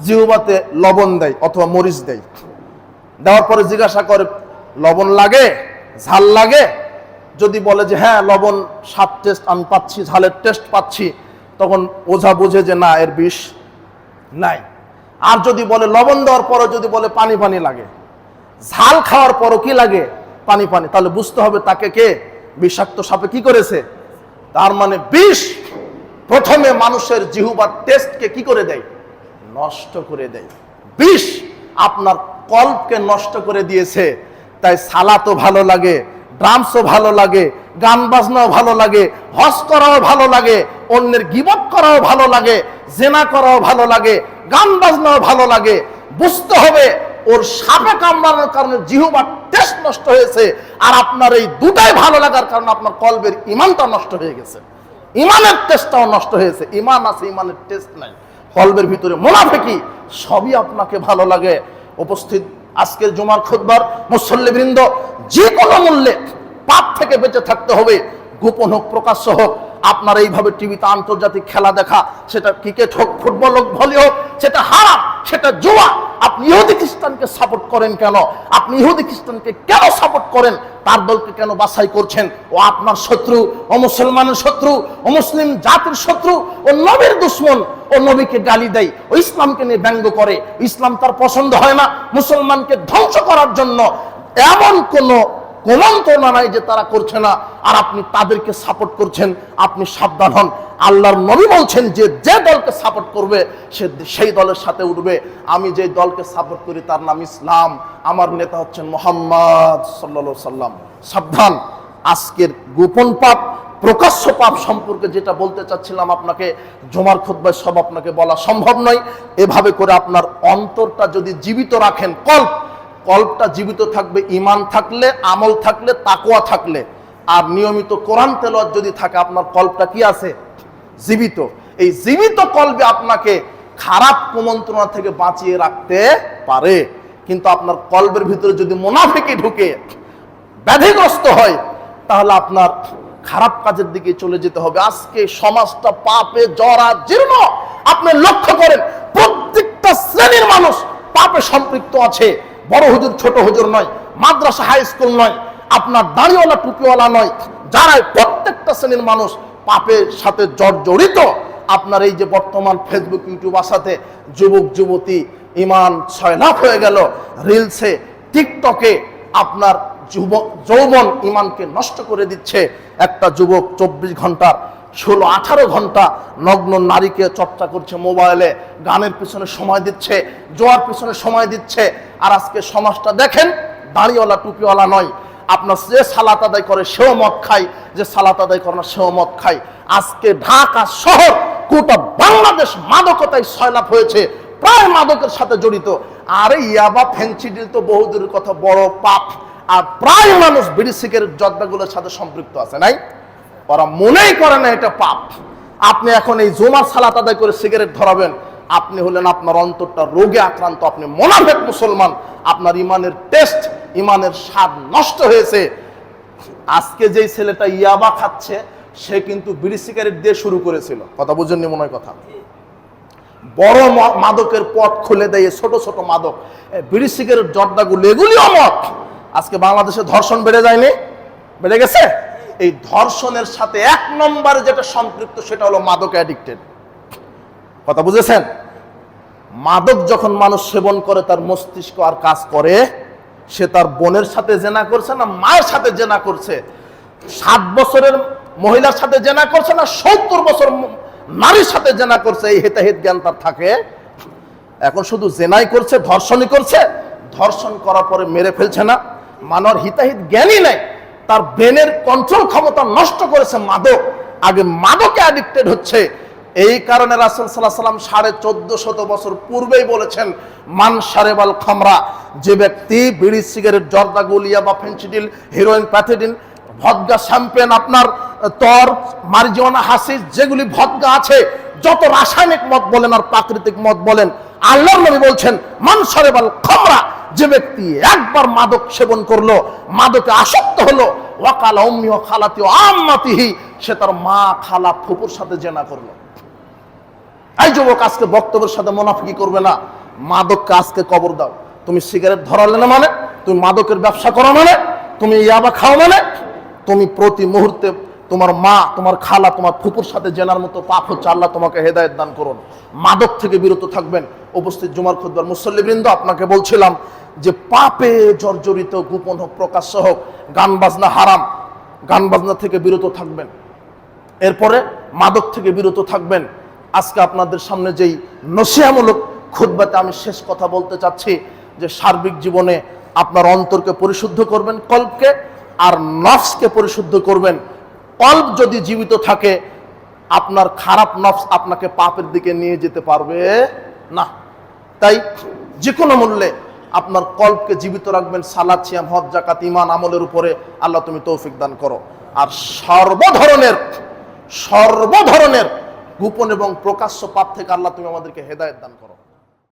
জিহ্বাতে লবণ দেয় অথবা মরিচ দেয়। দেওয়ার পরে জিজ্ঞাসা করে, লবণ লাগে, ঝাল লাগে? যদি বলে যে হ্যাঁ লবণ স্বাদ টেস্ট আমি পাচ্ছি, ঝালের টেস্ট পাচ্ছি, তখন ওঝা বুঝে যে না, এর বিষ নাই। আর যদি বলে লবণ দেওয়ার পরও যদি বলে পানি পানি লাগে, ঝাল খাওয়ার পরও কি লাগে? পানি পানি, তাহলে বুঝতে হবে তাকে কে বিষাক্ত সাপে কি করেছে। তার মানে বিষ প্রথমে মানুষের জিহ্বার টেস্টকে কি করে দেয়? নষ্ট করে দেয়। বিষ আপনার কল্পকে নষ্ট করে দিয়েছে। তাই সালাতও ভালো লাগে, ড্রামসও ভালো লাগে, গান বাজনাও ভালো লাগে, হজ করাও ভালো লাগে, অন্যের গীবত করাও ভালো লাগে, জেনা করাও ভালো লাগে, গান বাজনাও ভালো লাগে। বুঝতে হবে ওর সাপে কামড়ানোর কারণে জিহ্বার টেস্ট নষ্ট হয়েছে, আর আপনার এই দুটাই ভালো লাগার কারণে আপনার কলবের ঈমানটা নষ্ট হয়ে গেছে, ঈমানের টেস্টটাও নষ্ট হয়েছে। ঈমান আছে, ঈমানের টেস্ট নাই, কলবের ভিতরে মুনাফিকি। সবই আপনাকে ভালো লাগে। উপস্থিত আজকের জুমার খুতবার মুসল্লিবৃন্দ, যে কোনো মূল্যে পাপ থেকে বেঁচে থাকতে হবে, গোপন হোক প্রকাশ্য হোক। আপনার এইভাবে টিভিতে আন্তর্জাতিক খেলা দেখা, সেটা ক্রিকেট হোক, ফুটবল হোক, ভলি হোক, সেটা হারাম, সেটা জুয়া। আপনি ইহুদি খ্রিস্টানকে সাপোর্ট করেন কেন? আপনি ইহুদি খ্রিস্টানকে কেন সাপোর্ট করেন? তার দলকে কেন বাছাই করছেন? ও আপনার শত্রু, ও মুসলমানের শত্রু, ও মুসলিম জাতির শত্রু, ও নবীর দুশ্মন। ও নবীকে গালি দেয়, ও ইসলামকে নিয়ে ব্যঙ্গ করে, ইসলাম তার পছন্দ হয় না। মুসলমানকে ধ্বংস করার জন্য এমন কোন কুমন্ত্রণা নাই যে তারা করছে না, আর আপনি তাদেরকে সাপোর্ট করছেন। আপনি সাবধান হন। আল্লাহর নবী বলছেন যে যে দলকে সাপোর্ট করবে সে সেই দলের সাথে উঠবে। আমি যে দলকে সাপোর্ট করি তার নাম ইসলাম, আমার নেতা হচ্ছেন মুহাম্মদ সাল্লাল্লাহু আলাইহি সাল্লাম। সাবধান। আজকের গোপন পাপ, প্রকাশ্য পাপ সম্পর্কে যেটা বলতে চাচ্ছিলাম আপনাকে, জুমার খুতবায় সব আপনাকে বলা সম্ভব নয়। এভাবে করে আপনার অন্তরটা যদি জীবিত রাখেন, কল্পটা জীবিত থাকবে, ঈমান থাকলে, আমল থাকলে, তাকওয়া থাকলে, আর নিয়মিত কোরআন তেলাওয়াত যদি থাকে, আপনার কল্পটা কি আছে? জীবিত। এই জীবিত কল্পে আপনাকে খারাপ কুমন্ত্রণা থেকে বাঁচিয়ে রাখতে পারে। কিন্তু আপনার কল্পের ভিতরে যদি মুনাফিকি ঢুকে ব্যাধিগ্রস্ত হয়, তাহলে আপনার খারাপ কাজের দিকে চলে যেতে হবে। আজকে সমাজটা পাপে জরাজীর্ণ। আপনি লক্ষ্য করেন, প্রত্যেকটা শ্রেণীর মানুষ পাপে সম্পৃক্ত আছে। বড় হুজুর, ছোট হুজুর নয়, মাদ্রাসা, হাই স্কুল নয়, আপনার দাড়িওয়ালা, টুপিওয়ালা নয়, যারাই প্রত্যেকটা শ্রেণীর মানুষ পাপের সাথে জর্জরিত। আপনার এই যে বর্তমান ফেসবুক, ইউটিউব আসাতে যুবক যুবতী ঈমান ছয়লাভ হয়ে গেল। রিলসে, টিকটকে আপনার যৌবন ঈমানকে নষ্ট করে দিচ্ছে। একটা যুবক 24 ঘন্টার 16-18 ঘন্টা নগ্ন নারীকে চর্চা করছে, মোবাইলে গানের পিছনে সময় দিচ্ছে, জোয়ার পিছনে সময় দিচ্ছে। আর আজকে সমাজটা দেখেন, দাড়িওয়ালা টুপিওয়ালা নয়, আপনার যে সালাত আদায় করে সেও মদ খায়, যে সালাত আদায় করে না সেও মদ খায়। আজকে ঢাকা শহর, গোটা বাংলাদেশ মাদকতায় সয়লাভ হয়েছে, প্রায় মাদকের সাথে জড়িত। আর ইয়াবা, ফেন্সিডিল তো বহুদূরের কথা, বড় পাপ। আর প্রায় মানুষ বিড়ি সিগারেট জর্দাগুলোর সাথে সম্পৃক্ত আছে, নাই? ওরা মনেই করে না এটা পাপ। আপনি এখন এই জুমার সালাত আদায় করে সিগারেট ধরাবেন, আপনি হলেন আপনার অন্তরটা রোগে আক্রান্ত, আপনি মুনাফিক মুসলমান, আপনার ইমানের টেস্ট, ইমানের স্বাদ নষ্ট হয়েছে। আজকে যেই ছেলেটা ইয়াবা খাচ্ছে সে কিন্তু বিড়ি সিগারেট দিয়ে শুরু করেছিল, কথা বুঝেননি মনে হয় কথা। বড় মাদকের পথ খুলে দেয় ছোট ছোট মাদক, বিড়ি সিগারেট, জর্দাগুলো, এগুলি অমত। আজকে বাংলাদেশে ধর্ষণ বেড়ে যায়নি? বেড়ে গেছে। এই ধর্ষণের সাথে এক নম্বরে যেটা সম্পৃক্ত সেটা হলো মাদক অ্যাডিক্টেড, কথা বুঝেছেন? মাদক যখন মানুষ সেবন করে তার মস্তিষ্ক আর কাজ করে, সে তার বোনের সাথে জেনা করছে না মায়ের সাথে জেনা করছে, 7 বছরের মহিলার সাথে জেনা করছে না 70 বছর নারীর সাথে জেনা করছে, এই হেতাহিত জ্ঞান তার থাকে। এখন শুধু জেনাই করছে, ধর্ষণই করছে, ধর্ষণ করার পরে মেরে ফেলছে না, মানর হিতাহিত জ্ঞানই নেই, তার ব্রেনের কন্ট্রোল ক্ষমতা নষ্ট করেছে মাদক, আগে মাদকে অ্যাডিক্টেড হচ্ছে। এই কারণে রাসূল সাল্লাল্লাহু আলাইহি ওয়াসাল্লাম 1450 বছর পূর্বেই বলেছেন, মান শারেবাল খামরা, যে ব্যক্তি বিড়ি সিগারেট, জর্দা, গুলিয়া বা Phensedyl, heroine, pethidine, vodka, champagne, আপনার তর, মারিজুয়ানা, হাসিস, যেগুলি ভদকা আছে, যত রাসায়নিক মদ বলেন আর প্রাকৃতিক মদ বলেন, আল্লাহর নবী বলছেন মান শারেবাল খামরা, যে ব্যক্তি একবার মাদক সেবন করলো, মাদকে আসক্ত হলো, ওয়াকালা উম্মি ওয়া খালাতি ওয়া আম্মাতিহি, সে তার মা, খালা, ফুপুর সাথে জেনা করলো। এই যুবক, আজকে বক্তব্যের সাথে মুনাফিকি করবে না, মাদককে আজকে কবর দাও। তুমি সিগারেট ধরালে না মানে, তুমি মাদকের ব্যবসা করো মানে, তুমি ইয়াবা খাও মানে, তুমি প্রতি মুহূর্তে তোমার মা, তোমার খালা, তোমার ফুপুর সাথে জেনার মতো পাপ হচ্ছে। আল্লাহ তোমাকে হেদায়েত দান করুন। মাদক থেকে বিরত থাকবেন। উপস্থিত জুমার খুতবার মুসল্লিবৃন্দ, আপনাকে বলছিলাম যে পাপে জর্জরিত, গোপন হোক প্রকাশ্য হোক, গান বাজনা হারাম, গান বাজনা থেকে বিরত থাকবেন। এরপরে মাদক থেকে বিরত থাকবেন। আজকে আপনাদের সামনে যেই নসিহামূলক খুতবাতে আমি শেষ কথা বলতে চাচ্ছি, যে সার্বিক জীবনে আপনার অন্তরকে পরিশুদ্ধ করবেন, কল্পকে, আর নফসকে পরিশুদ্ধ করবেন। কল্প যদি জীবিত থাকে, আপনার খারাপ নফস আপনাকে পাপের দিকে নিয়ে যেতে পারবে না। তাই যে কোনো মূল্যে আপনার কল্পকে জীবিত রাখবেন। সালাত, সিয়াম, হজ, যাকাত, ঈমান, আমলের উপরে আল্লাহ তুমি তৌফিক দান করো। আর সর্বধরনের গোপন এবং প্রকাশ্য পাপ থেকে আল্লাহ তুমি আমাদেরকে হেদায়েত দান করো।